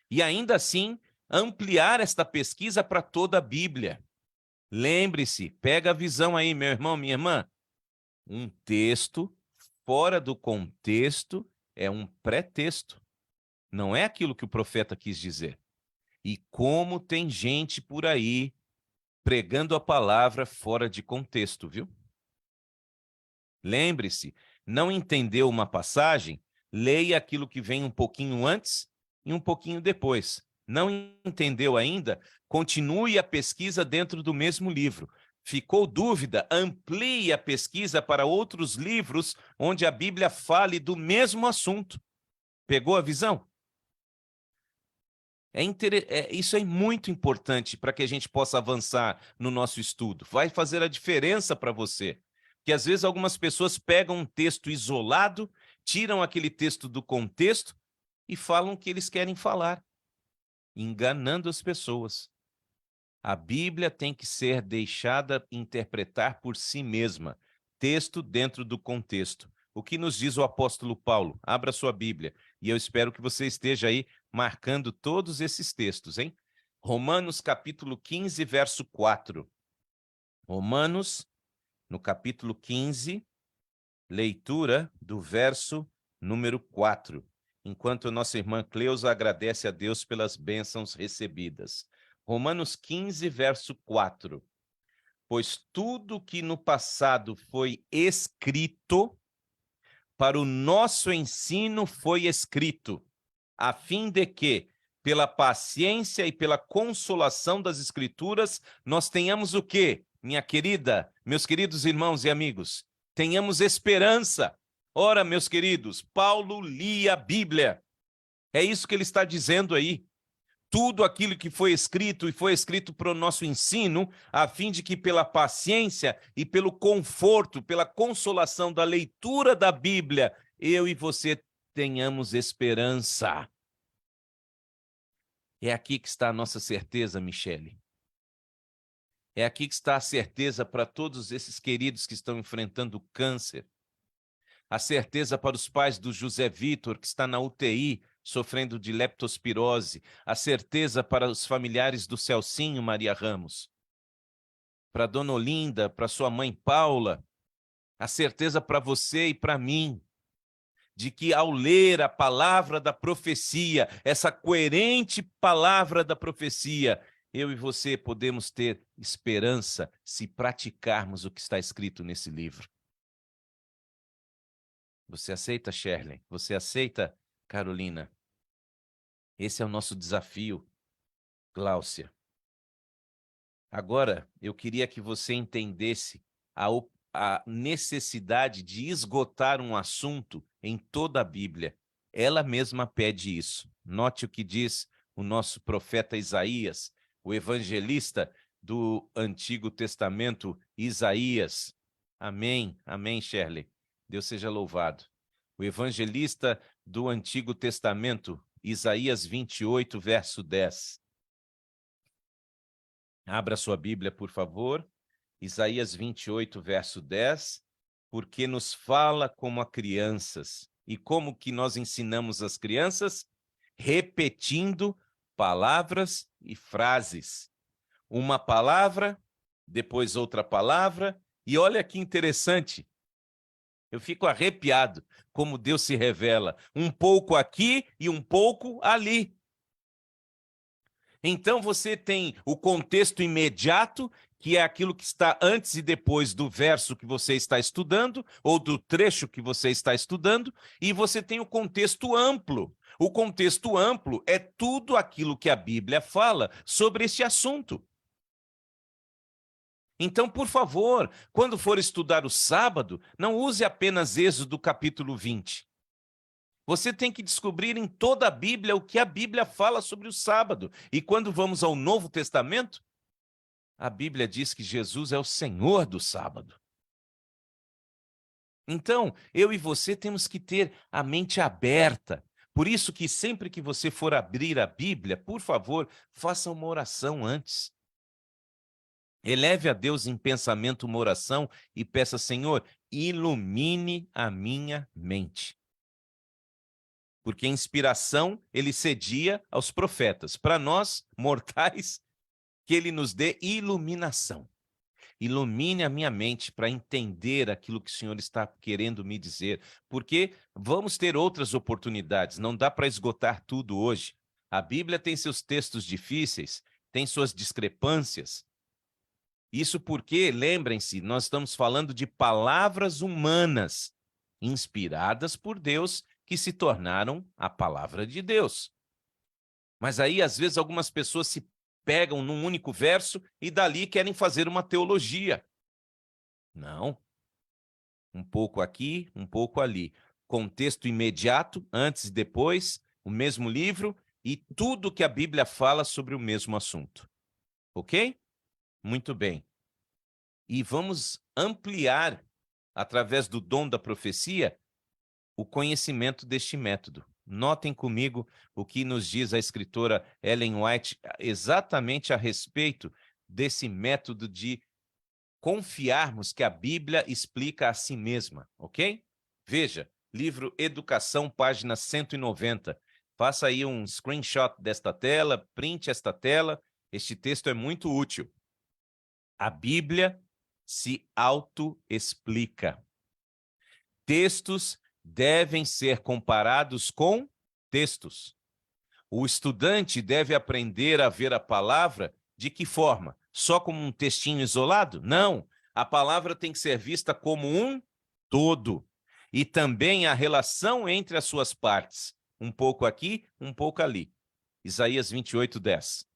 e ainda assim ampliar esta pesquisa para toda a Bíblia. Lembre-se, pega a visão aí, meu irmão, minha irmã. Um texto fora do contexto é um pré-texto. Não é aquilo que o profeta quis dizer. E como tem gente por aí pregando a palavra fora de contexto, viu? Lembre-se, não entendeu uma passagem? Leia aquilo que vem um pouquinho antes e um pouquinho depois. Não entendeu ainda? Continue a pesquisa dentro do mesmo livro. Ficou dúvida? Amplie a pesquisa para outros livros onde a Bíblia fale do mesmo assunto. Pegou a visão? Isso é muito importante para que a gente possa avançar no nosso estudo. Vai fazer a diferença para você. Porque às vezes algumas pessoas pegam um texto isolado, tiram aquele texto do contexto e falam o que eles querem falar, enganando as pessoas. A Bíblia tem que ser deixada interpretar por si mesma, texto dentro do contexto. O que nos diz o apóstolo Paulo? Abra sua Bíblia e eu espero que você esteja aí marcando todos esses textos, hein? Romanos capítulo 15, verso 4. Romanos, no capítulo 15, leitura do verso número 4. Enquanto a nossa irmã Cleusa agradece a Deus pelas bênçãos recebidas. Romanos 15, verso 4. Pois tudo que no passado foi escrito, para o nosso ensino foi escrito, a fim de que, pela paciência e pela consolação das Escrituras, nós tenhamos o quê, minha querida, meus queridos irmãos e amigos? Tenhamos esperança. Ora, meus queridos, Paulo lia a Bíblia. É isso que ele está dizendo aí. Tudo aquilo que foi escrito e foi escrito para o nosso ensino, a fim de que pela paciência e pelo conforto, pela consolação da leitura da Bíblia, eu e você tenhamos esperança. É aqui que está a nossa certeza, Michele. É aqui que está a certeza para todos esses queridos que estão enfrentando câncer. A certeza para os pais do José Vitor, que está na UTI, sofrendo de leptospirose. A certeza para os familiares do Celcinho Maria Ramos. Para a dona Olinda, para sua mãe Paula. A certeza para você e para mim, de que ao ler a palavra da profecia, essa coerente palavra da profecia, eu e você podemos ter esperança se praticarmos o que está escrito nesse livro. Você aceita, Shirley? Você aceita, Carolina. Esse é o nosso desafio, Gláucia. Agora, eu queria que você entendesse a necessidade de esgotar um assunto em toda a Bíblia. Ela mesma pede isso. Note o que diz o nosso profeta Isaías, o evangelista do Antigo Testamento, Isaías. Amém, amém, Shirley. Deus seja louvado. O evangelista do Antigo Testamento, Isaías 28, verso 10. Abra sua Bíblia, por favor. Isaías 28, verso 10. Porque nos fala como a crianças. E como que nós ensinamos as crianças? Repetindo palavras e frases. Uma palavra, depois outra palavra. E olha que interessante. Eu fico arrepiado como Deus se revela. Um pouco aqui e um pouco ali. Então você tem o contexto imediato, que é aquilo que está antes e depois do verso que você está estudando, ou do trecho que você está estudando, e você tem o contexto amplo. O contexto amplo é tudo aquilo que a Bíblia fala sobre este assunto. Então, por favor, quando for estudar o sábado, não use apenas Êxodo capítulo 20. Você tem que descobrir em toda a Bíblia o que a Bíblia fala sobre o sábado. E quando vamos ao Novo Testamento, a Bíblia diz que Jesus é o Senhor do sábado. Então, eu e você temos que ter a mente aberta. Por isso que sempre que você for abrir a Bíblia, por favor, faça uma oração antes. Eleve a Deus em pensamento uma oração e peça, Senhor, ilumine a minha mente. Porque a inspiração ele cedia aos profetas. Para nós, mortais, que ele nos dê iluminação. Ilumine a minha mente para entender aquilo que o Senhor está querendo me dizer. Porque vamos ter outras oportunidades. Não dá para esgotar tudo hoje. A Bíblia tem seus textos difíceis, tem suas discrepâncias. Isso porque, lembrem-se, nós estamos falando de palavras humanas, inspiradas por Deus, que se tornaram a palavra de Deus. Mas aí, às vezes, algumas pessoas se pegam num único verso e dali querem fazer uma teologia. Não. Um pouco aqui, um pouco ali. Contexto imediato, antes e depois, o mesmo livro e tudo que a Bíblia fala sobre o mesmo assunto. Ok? Muito bem. E vamos ampliar, através do dom da profecia, o conhecimento deste método. Notem comigo o que nos diz a escritora Ellen White exatamente a respeito desse método de confiarmos que a Bíblia explica a si mesma, ok? Veja, livro Educação, página 190. Faça aí um screenshot desta tela, printe esta tela. Este texto é muito útil. A Bíblia se auto-explica. Textos devem ser comparados com textos. O estudante deve aprender a ver a palavra de que forma? Só como um textinho isolado? Não. A palavra tem que ser vista como um todo. E também a relação entre as suas partes. Um pouco aqui, um pouco ali. Isaías 28, 10.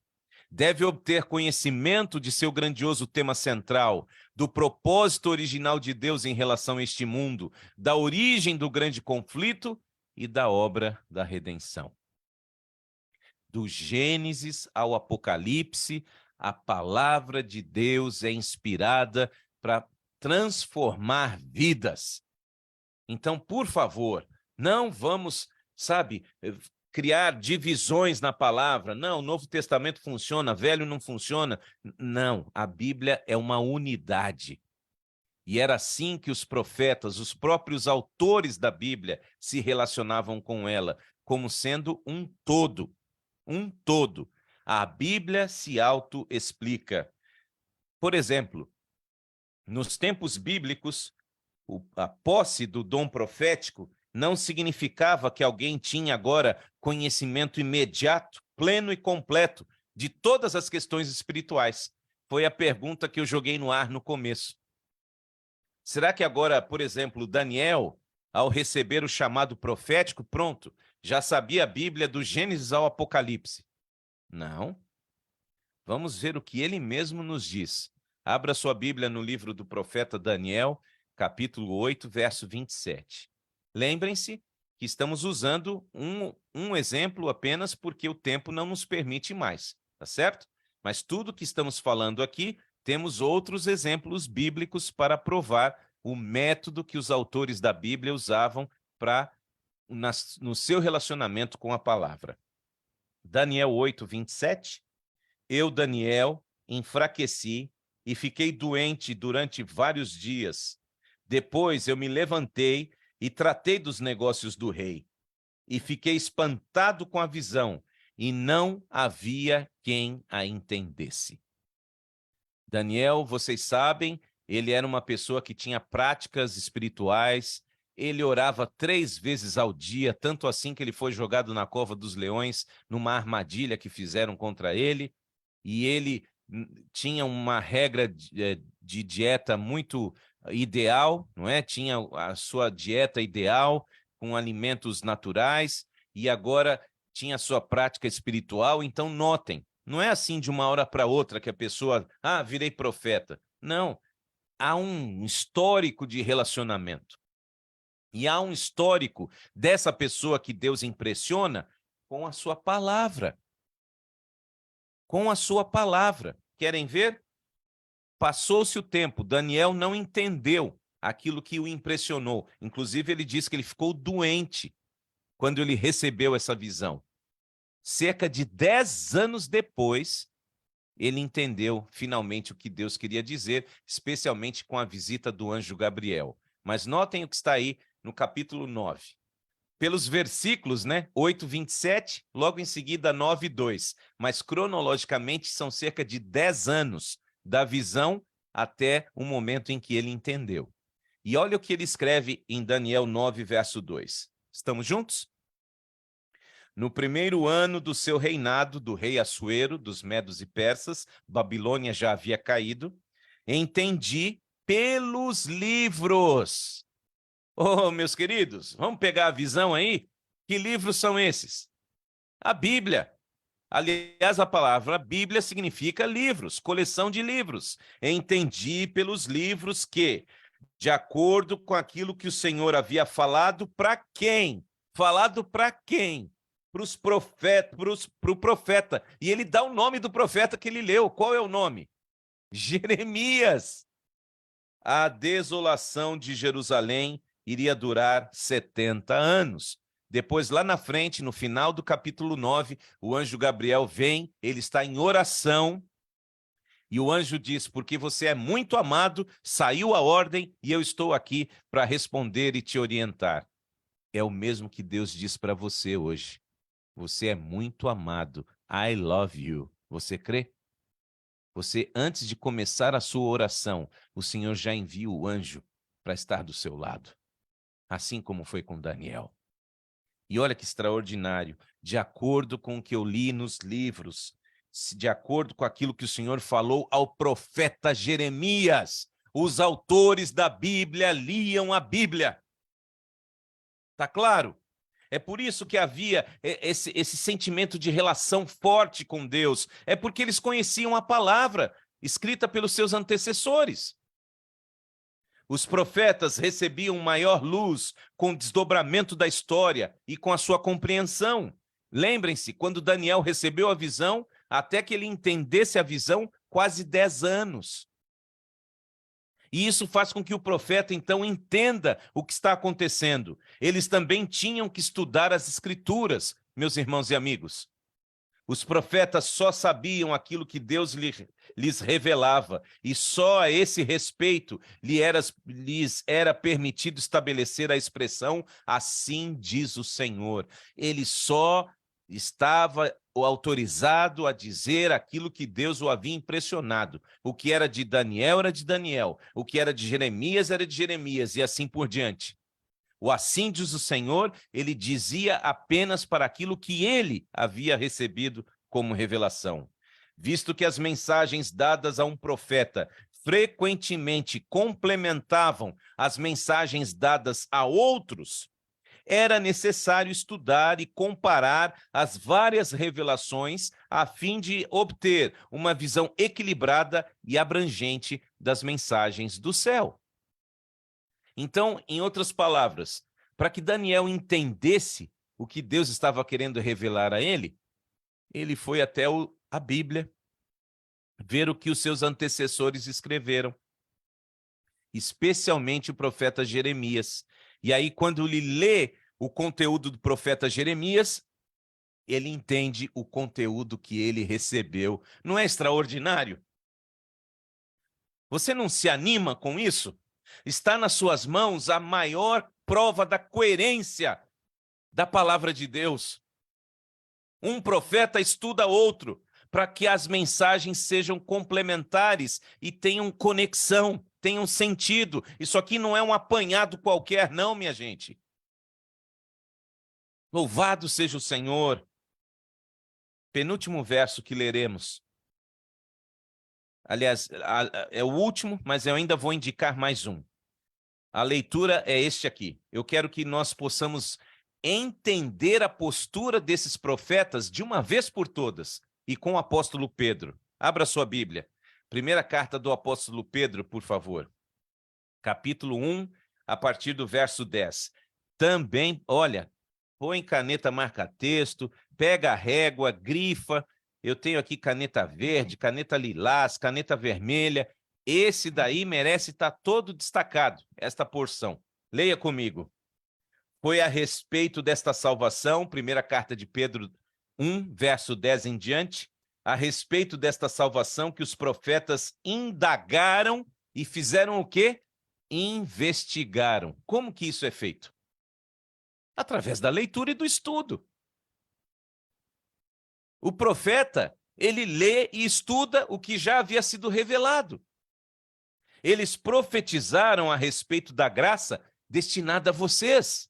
Deve obter conhecimento de seu grandioso tema central, do propósito original de Deus em relação a este mundo, da origem do grande conflito e da obra da redenção. Do Gênesis ao Apocalipse, a palavra de Deus é inspirada para transformar vidas. Então, por favor, não vamos, criar divisões na palavra. Não, o Novo Testamento funciona, Velho não funciona. Não, a Bíblia é uma unidade. E era assim que os profetas, os próprios autores da Bíblia, se relacionavam com ela, como sendo um todo. Um todo. A Bíblia se auto-explica. Por exemplo, nos tempos bíblicos, a posse do dom profético não significava que alguém tinha agora conhecimento imediato, pleno e completo de todas as questões espirituais. Foi a pergunta que eu joguei no ar no começo. Será que agora, por exemplo, Daniel, ao receber o chamado profético, pronto, Já sabia a Bíblia do Gênesis ao Apocalipse? Não. Vamos ver o que ele mesmo nos diz. Abra sua Bíblia no livro do profeta Daniel, capítulo 8, verso 27. Lembrem-se que estamos usando um exemplo apenas porque o tempo não nos permite mais, tá certo? Mas tudo que estamos falando aqui, temos outros exemplos bíblicos para provar o método que os autores da Bíblia usavam no seu relacionamento com a palavra. Daniel 8, 27. Eu, Daniel, enfraqueci e fiquei doente durante vários dias. Depois eu me levantei e tratei dos negócios do rei. E fiquei espantado com a visão, e não havia quem a entendesse. Daniel, vocês sabem, ele era uma pessoa que tinha práticas espirituais, ele orava 3 vezes ao dia, tanto assim que ele foi jogado na cova dos leões, numa armadilha que fizeram contra ele, e ele tinha uma regra de dieta muito ideal, não é? Tinha a sua dieta ideal, com alimentos naturais, e agora tinha a sua prática espiritual. Então, notem, não é assim de uma hora para outra que a pessoa, virei profeta. Não, há um histórico de relacionamento. E há um histórico dessa pessoa que Deus impressiona com a sua palavra. Com a sua palavra. Querem ver? Passou-se o tempo, Daniel não entendeu aquilo que o impressionou. Inclusive, ele diz que ele ficou doente quando ele recebeu essa visão. Cerca de 10 anos depois, ele entendeu finalmente o que Deus queria dizer, especialmente com a visita do anjo Gabriel. Mas notem o que está aí no capítulo 9. Pelos versículos, 8, 27, logo em seguida 9, 2. Mas cronologicamente são cerca de 10 anos da visão até o momento em que ele entendeu. E olha o que ele escreve em Daniel 9, verso 2. Estamos juntos? No primeiro ano do seu reinado, do rei Assuero, dos Medos e Persas, Babilônia já havia caído, entendi pelos livros. Oh, meus queridos, vamos pegar a visão aí? Que livros são esses? A Bíblia. Aliás, a palavra Bíblia significa livros, coleção de livros. Entendi pelos livros que, de acordo com aquilo que o Senhor havia falado, para quem? Falado para quem? Para o profeta. E ele dá o nome do profeta que ele leu. Qual é o nome? Jeremias. A desolação de Jerusalém iria durar 70 anos. Depois, lá na frente, no final do capítulo 9, o anjo Gabriel vem, ele está em oração, e o anjo diz, porque você é muito amado, saiu a ordem, e eu estou aqui para responder e te orientar. É o mesmo que Deus diz para você hoje. Você é muito amado. I love you. Você crê? Você, antes de começar a sua oração, o Senhor já envia o anjo para estar do seu lado. Assim como foi com Daniel. E olha que extraordinário, de acordo com o que eu li nos livros, de acordo com aquilo que o Senhor falou ao profeta Jeremias, os autores da Bíblia liam a Bíblia. Tá claro? É por isso que havia esse sentimento de relação forte com Deus. É porque eles conheciam a palavra escrita pelos seus antecessores. Os profetas recebiam maior luz com o desdobramento da história e com a sua compreensão. Lembrem-se, quando Daniel recebeu a visão, até que ele entendesse a visão, quase 10 anos. E isso faz com que o profeta, então, entenda o que está acontecendo. Eles também tinham que estudar as Escrituras, meus irmãos e amigos. Os profetas só sabiam aquilo que Deus lhes revelava, e só a esse respeito lhes era permitido estabelecer a expressão, assim diz o Senhor. Ele só estava autorizado a dizer aquilo que Deus o havia impressionado. O que era de Daniel era de Daniel, o que era de Jeremias era de Jeremias, e assim por diante. O assim diz o Senhor, ele dizia apenas para aquilo que ele havia recebido como revelação. Visto que as mensagens dadas a um profeta frequentemente complementavam as mensagens dadas a outros, era necessário estudar e comparar as várias revelações a fim de obter uma visão equilibrada e abrangente das mensagens do céu. Então, em outras palavras, para que Daniel entendesse o que Deus estava querendo revelar a ele foi até a Bíblia, ver o que os seus antecessores escreveram, especialmente o profeta Jeremias. E aí, quando ele lê o conteúdo do profeta Jeremias, ele entende o conteúdo que ele recebeu. Não é extraordinário? Você não se anima com isso? Está nas suas mãos a maior prova da coerência da palavra de Deus. Um profeta estuda outro, para que as mensagens sejam complementares e tenham conexão, tenham sentido. Isso aqui não é um apanhado qualquer, não, minha gente. Louvado seja o Senhor. Penúltimo verso que leremos. Aliás, é o último, mas eu ainda vou indicar mais um. A leitura é este aqui. Eu quero que nós possamos entender a postura desses profetas de uma vez por todas, e com o apóstolo Pedro. Abra sua Bíblia. Primeira carta do apóstolo Pedro, por favor. Capítulo 1, a partir do verso 10. Também, olha, põe caneta marca-texto, pega a régua, grifa. Eu tenho aqui caneta verde, caneta lilás, caneta vermelha. Esse daí merece estar todo destacado, esta porção. Leia comigo. Foi a respeito desta salvação, primeira carta de Pedro 1, verso 10 em diante, a respeito desta salvação que os profetas indagaram e fizeram o quê? Investigaram. Como que isso é feito? Através da leitura e do estudo. O profeta, ele lê e estuda o que já havia sido revelado. Eles profetizaram a respeito da graça destinada a vocês.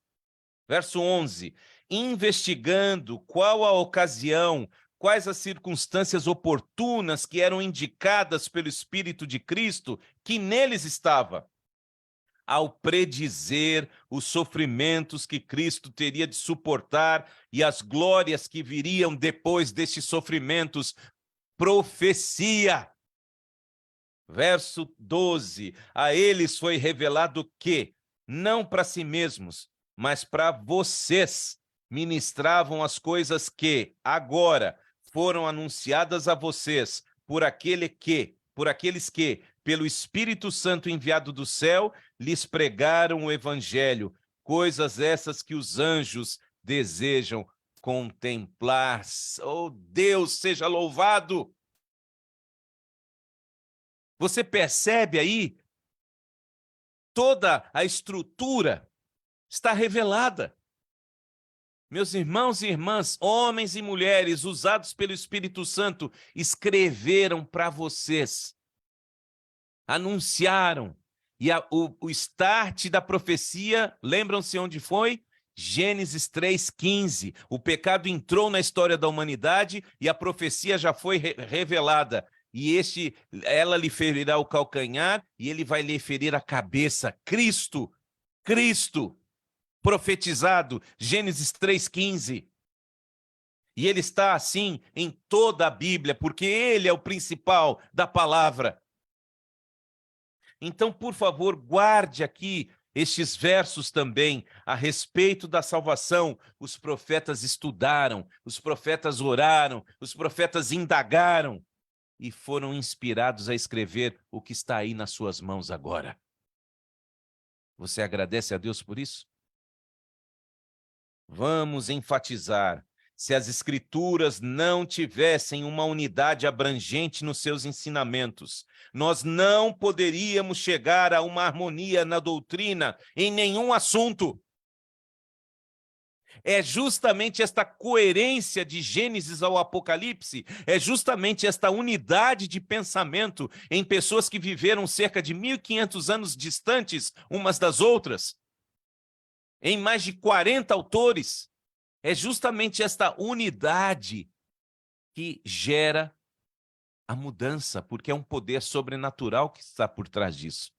Verso 11, investigando qual a ocasião, quais as circunstâncias oportunas que eram indicadas pelo Espírito de Cristo que neles estava, ao predizer os sofrimentos que Cristo teria de suportar e as glórias que viriam depois destes sofrimentos, profecia. Verso 12, a eles foi revelado que, não para si mesmos, mas para vocês ministravam as coisas que agora foram anunciadas a vocês por aqueles que, pelo Espírito Santo enviado do céu, lhes pregaram o evangelho, coisas essas que os anjos desejam contemplar. Oh, Deus seja louvado! Você percebe aí? Toda a estrutura está revelada. Meus irmãos e irmãs, homens e mulheres usados pelo Espírito Santo, escreveram para vocês, anunciaram. E o start da profecia, lembram-se onde foi? Gênesis 3:15. O pecado entrou na história da humanidade e a profecia já foi revelada. E ela lhe ferirá o calcanhar e ele vai lhe ferir a cabeça. Cristo, profetizado, Gênesis 3:15. E ele está assim em toda a Bíblia, porque ele é o principal da palavra. Então, por favor, guarde aqui estes versos também a respeito da salvação. Os profetas estudaram, os profetas oraram, os profetas indagaram e foram inspirados a escrever o que está aí nas suas mãos agora. Você agradece a Deus por isso? Vamos enfatizar. Se as Escrituras não tivessem uma unidade abrangente nos seus ensinamentos, nós não poderíamos chegar a uma harmonia na doutrina em nenhum assunto. É justamente esta coerência de Gênesis ao Apocalipse, é justamente esta unidade de pensamento em pessoas que viveram cerca de 1.500 anos distantes umas das outras, em mais de 40 autores. É justamente esta unidade que gera a mudança, porque é um poder sobrenatural que está por trás disso.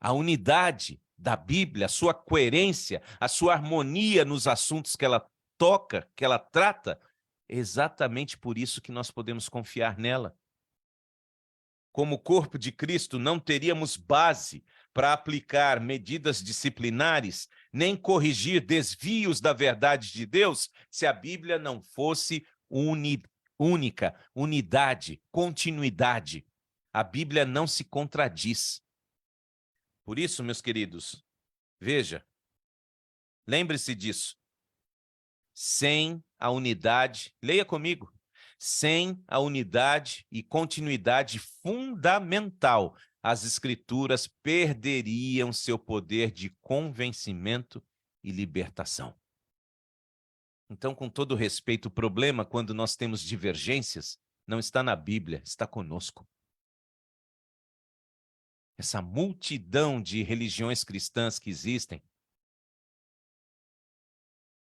A unidade da Bíblia, a sua coerência, a sua harmonia nos assuntos que ela toca, que ela trata, é exatamente por isso que nós podemos confiar nela. Como corpo de Cristo, não teríamos base para aplicar medidas disciplinares, nem corrigir desvios da verdade de Deus, se a Bíblia não fosse única, unidade, continuidade. A Bíblia não se contradiz. Por isso, meus queridos, veja, lembre-se disso. Sem a unidade, leia comigo, sem a unidade e continuidade fundamental, as Escrituras perderiam seu poder de convencimento e libertação. Então, com todo respeito, o problema, quando nós temos divergências, não está na Bíblia, está conosco. Essa multidão de religiões cristãs que existem,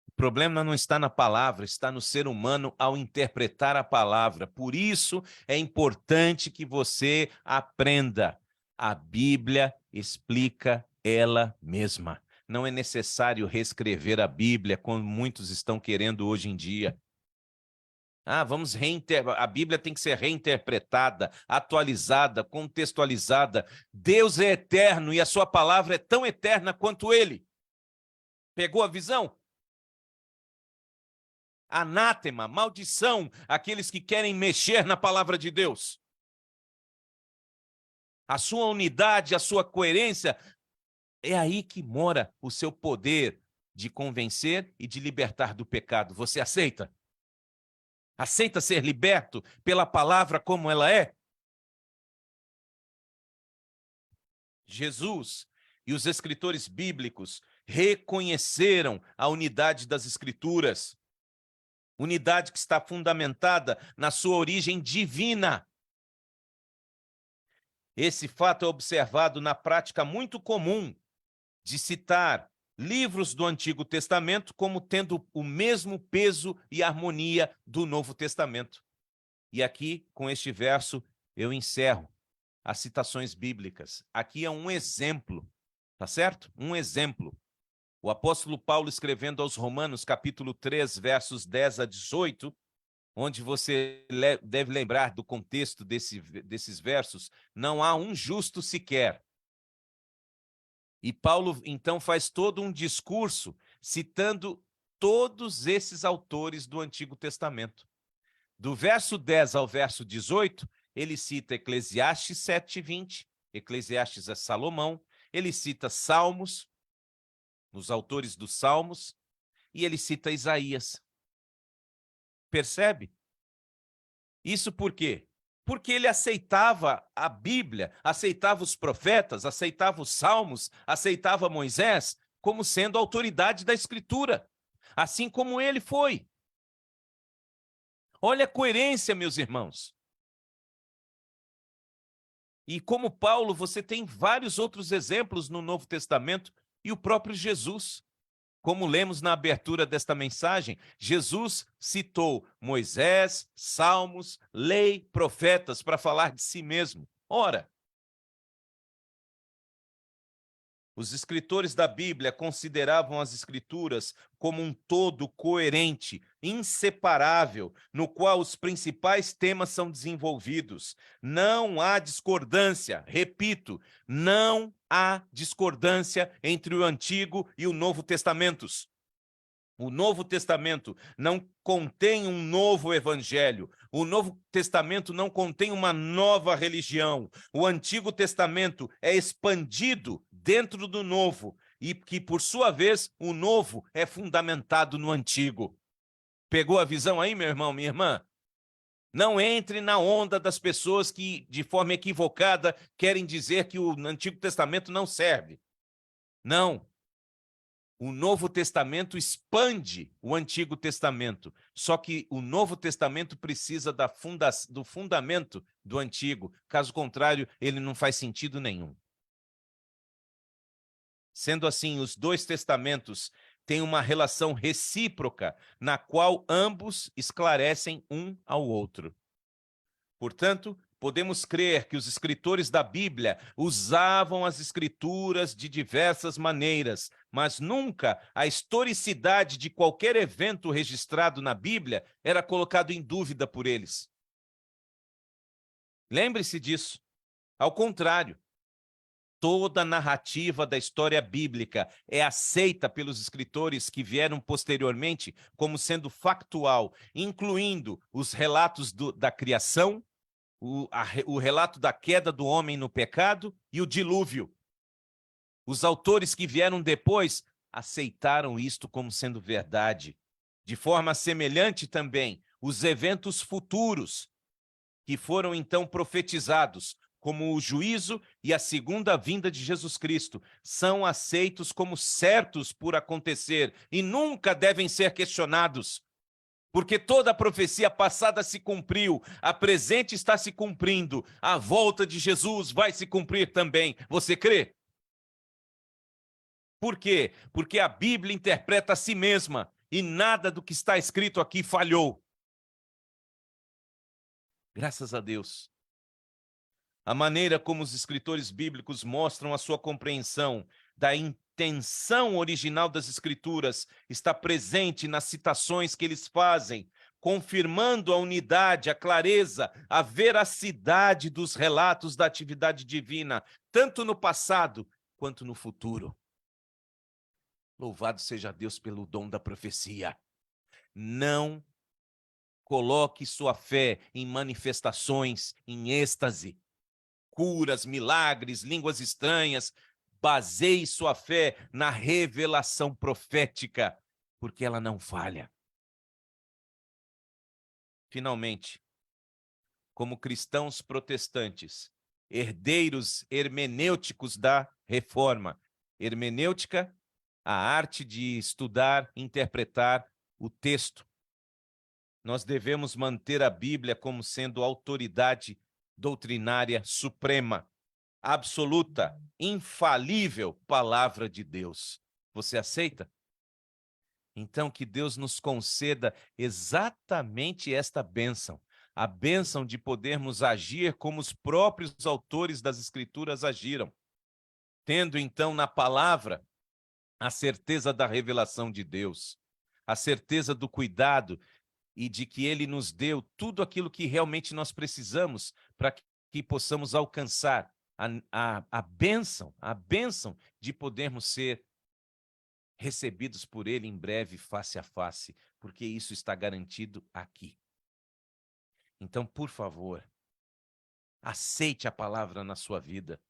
o problema não está na palavra, está no ser humano ao interpretar a palavra. Por isso é importante que você aprenda. A Bíblia explica ela mesma. Não é necessário reescrever a Bíblia, como muitos estão querendo hoje em dia. A Bíblia tem que ser reinterpretada, atualizada, contextualizada. Deus é eterno e a sua palavra é tão eterna quanto ele. Pegou a visão? Anátema, maldição, aqueles que querem mexer na palavra de Deus. A sua unidade, a sua coerência, é aí que mora o seu poder de convencer e de libertar do pecado. Você aceita? Aceita ser liberto pela palavra como ela é? Jesus e os escritores bíblicos reconheceram a unidade das Escrituras. Unidade que está fundamentada na sua origem divina. Esse fato é observado na prática muito comum de citar livros do Antigo Testamento como tendo o mesmo peso e harmonia do Novo Testamento. E aqui, com este verso, eu encerro as citações bíblicas. Aqui é um exemplo, tá certo? Um exemplo. O apóstolo Paulo, escrevendo aos Romanos, capítulo 3, versos 10 a 18, onde você deve lembrar do contexto desses versos, não há um justo sequer. E Paulo, então, faz todo um discurso citando todos esses autores do Antigo Testamento. Do verso 10 ao verso 18, ele cita Eclesiastes 7:20, Eclesiastes é Salomão, ele cita Salmos, os autores dos Salmos, e ele cita Isaías. Percebe? Isso por quê? Porque ele aceitava a Bíblia, aceitava os profetas, aceitava os Salmos, aceitava Moisés como sendo a autoridade da Escritura, assim como ele foi. Olha a coerência, meus irmãos. E como Paulo, você tem vários outros exemplos no Novo Testamento e o próprio Jesus. Como lemos na abertura desta mensagem, Jesus citou Moisés, Salmos, lei, profetas para falar de si mesmo. Ora, os escritores da Bíblia consideravam as Escrituras como um todo coerente, inseparável, no qual os principais temas são desenvolvidos. Não há discordância, repito, não há discordância entre o Antigo e o Novo Testamentos. O Novo Testamento não contém um novo evangelho. O Novo Testamento não contém uma nova religião. O Antigo Testamento é expandido dentro do Novo e que, por sua vez, o Novo é fundamentado no Antigo. Pegou a visão aí, meu irmão, minha irmã? Não entre na onda das pessoas que, de forma equivocada, querem dizer que o Antigo Testamento não serve. Não. O Novo Testamento expande o Antigo Testamento, só que o Novo Testamento precisa do fundamento do Antigo, caso contrário, ele não faz sentido nenhum. Sendo assim, os dois testamentos têm uma relação recíproca, na qual ambos esclarecem um ao outro. Portanto, podemos crer que os escritores da Bíblia usavam as escrituras de diversas maneiras, mas nunca a historicidade de qualquer evento registrado na Bíblia era colocado em dúvida por eles. Lembre-se disso. Ao contrário, toda a narrativa da história bíblica é aceita pelos escritores que vieram posteriormente como sendo factual, incluindo os relatos da criação, o relato da queda do homem no pecado e o dilúvio. Os autores que vieram depois aceitaram isto como sendo verdade. De forma semelhante também, os eventos futuros, que foram então profetizados, como o juízo e a segunda vinda de Jesus Cristo, são aceitos como certos por acontecer e nunca devem ser questionados, porque toda a profecia passada se cumpriu, a presente está se cumprindo, a volta de Jesus vai se cumprir também. Você crê? Por quê? Porque a Bíblia interpreta a si mesma e nada do que está escrito aqui falhou. Graças a Deus. A maneira como os escritores bíblicos mostram a sua compreensão da intenção original das escrituras está presente nas citações que eles fazem, confirmando a unidade, a clareza, a veracidade dos relatos da atividade divina, tanto no passado quanto no futuro. Louvado seja Deus pelo dom da profecia. Não coloque sua fé em manifestações, em êxtase, curas, milagres, línguas estranhas. Baseie sua fé na revelação profética, porque ela não falha. Finalmente, como cristãos protestantes, herdeiros hermenêuticos da Reforma. Hermenêutica, a arte de estudar, interpretar o texto. Nós devemos manter a Bíblia como sendo autoridade doutrinária suprema, absoluta, infalível palavra de Deus. Você aceita? Então, que Deus nos conceda exatamente esta bênção, a bênção de podermos agir como os próprios autores das Escrituras agiram, tendo então na palavra a certeza da revelação de Deus, a certeza do cuidado e de que Ele nos deu tudo aquilo que realmente nós precisamos para que possamos alcançar a bênção de podermos ser recebidos por Ele em breve, face a face, porque isso está garantido aqui. Então, por favor, aceite a palavra na sua vida.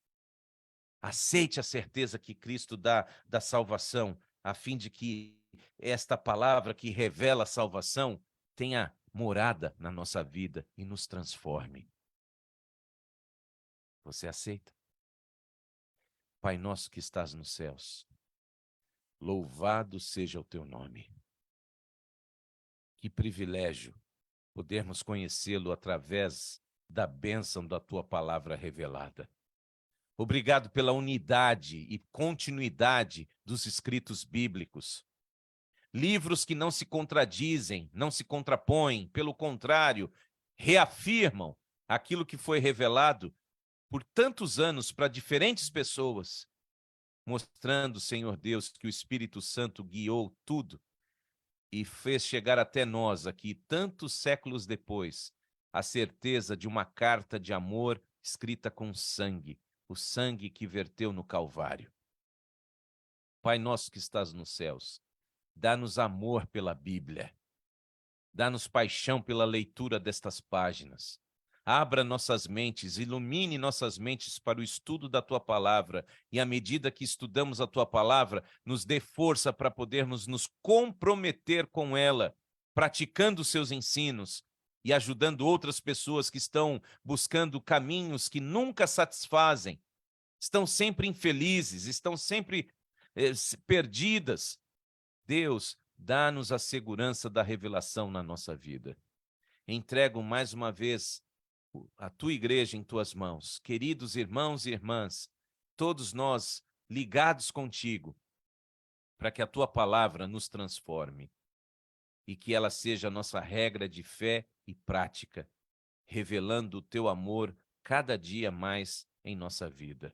Aceite a certeza que Cristo dá da salvação, a fim de que esta palavra que revela a salvação tenha morada na nossa vida e nos transforme. Você aceita? Pai nosso que estás nos céus, louvado seja o teu nome. Que privilégio podermos conhecê-lo através da bênção da tua palavra revelada. Obrigado pela unidade e continuidade dos escritos bíblicos. Livros que não se contradizem, não se contrapõem, pelo contrário, reafirmam aquilo que foi revelado por tantos anos para diferentes pessoas, mostrando, Senhor Deus, que o Espírito Santo guiou tudo e fez chegar até nós aqui, tantos séculos depois, a certeza de uma carta de amor escrita com sangue, o sangue que verteu no Calvário. Pai nosso que estás nos céus, dá-nos amor pela Bíblia, dá-nos paixão pela leitura destas páginas. Abra nossas mentes, ilumine nossas mentes para o estudo da Tua Palavra e, à medida que estudamos a Tua Palavra, nos dê força para podermos nos comprometer com ela, praticando os seus ensinos e ajudando outras pessoas que estão buscando caminhos que nunca satisfazem, estão sempre infelizes, estão sempre perdidas. Deus, dá-nos a segurança da revelação na nossa vida. Entrego mais uma vez a tua igreja em tuas mãos, queridos irmãos e irmãs, todos nós ligados contigo, para que a tua palavra nos transforme e que ela seja a nossa regra de fé e prática, revelando o teu amor cada dia mais em nossa vida.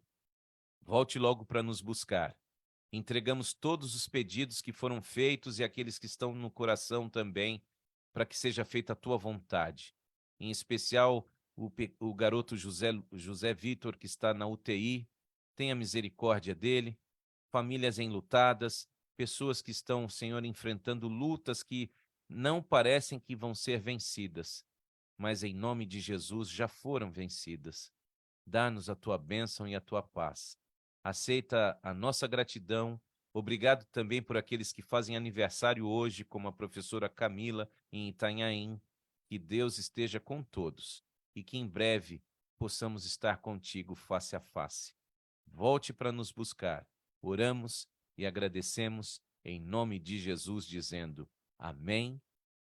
Volte logo para nos buscar. Entregamos todos os pedidos que foram feitos e aqueles que estão no coração também, para que seja feita a tua vontade. Em especial, o garoto José Vitor, que está na UTI, tenha misericórdia dele. Famílias enlutadas, pessoas que estão, Senhor, enfrentando lutas que não parecem que vão ser vencidas, mas em nome de Jesus já foram vencidas. Dá-nos a tua bênção e a tua paz. Aceita a nossa gratidão. Obrigado também por aqueles que fazem aniversário hoje, como a professora Camila, em Itanhaém. Que Deus esteja com todos e que em breve possamos estar contigo face a face. Volte para nos buscar. Oramos e agradecemos em nome de Jesus, dizendo amém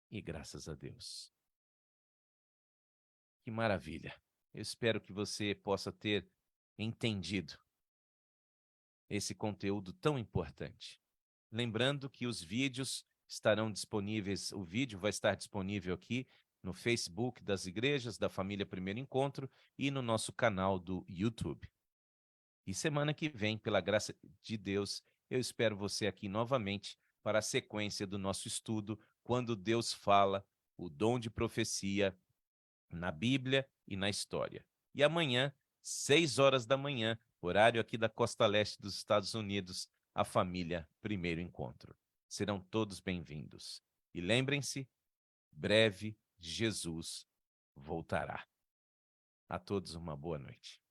e graças a Deus. Que maravilha! Eu espero que você possa ter entendido esse conteúdo tão importante. Lembrando que os vídeos estarão disponíveis, o vídeo vai estar disponível aqui no Facebook das Igrejas da Família Primeiro Encontro e no nosso canal do YouTube. E semana que vem, pela graça de Deus, eu espero você aqui novamente para a sequência do nosso estudo, quando Deus fala o dom de profecia na Bíblia e na história. E amanhã, 6 horas da manhã, horário aqui da costa leste dos Estados Unidos, a família Primeiro Encontro. Serão todos bem-vindos. E lembrem-se, breve Jesus voltará. A todos uma boa noite.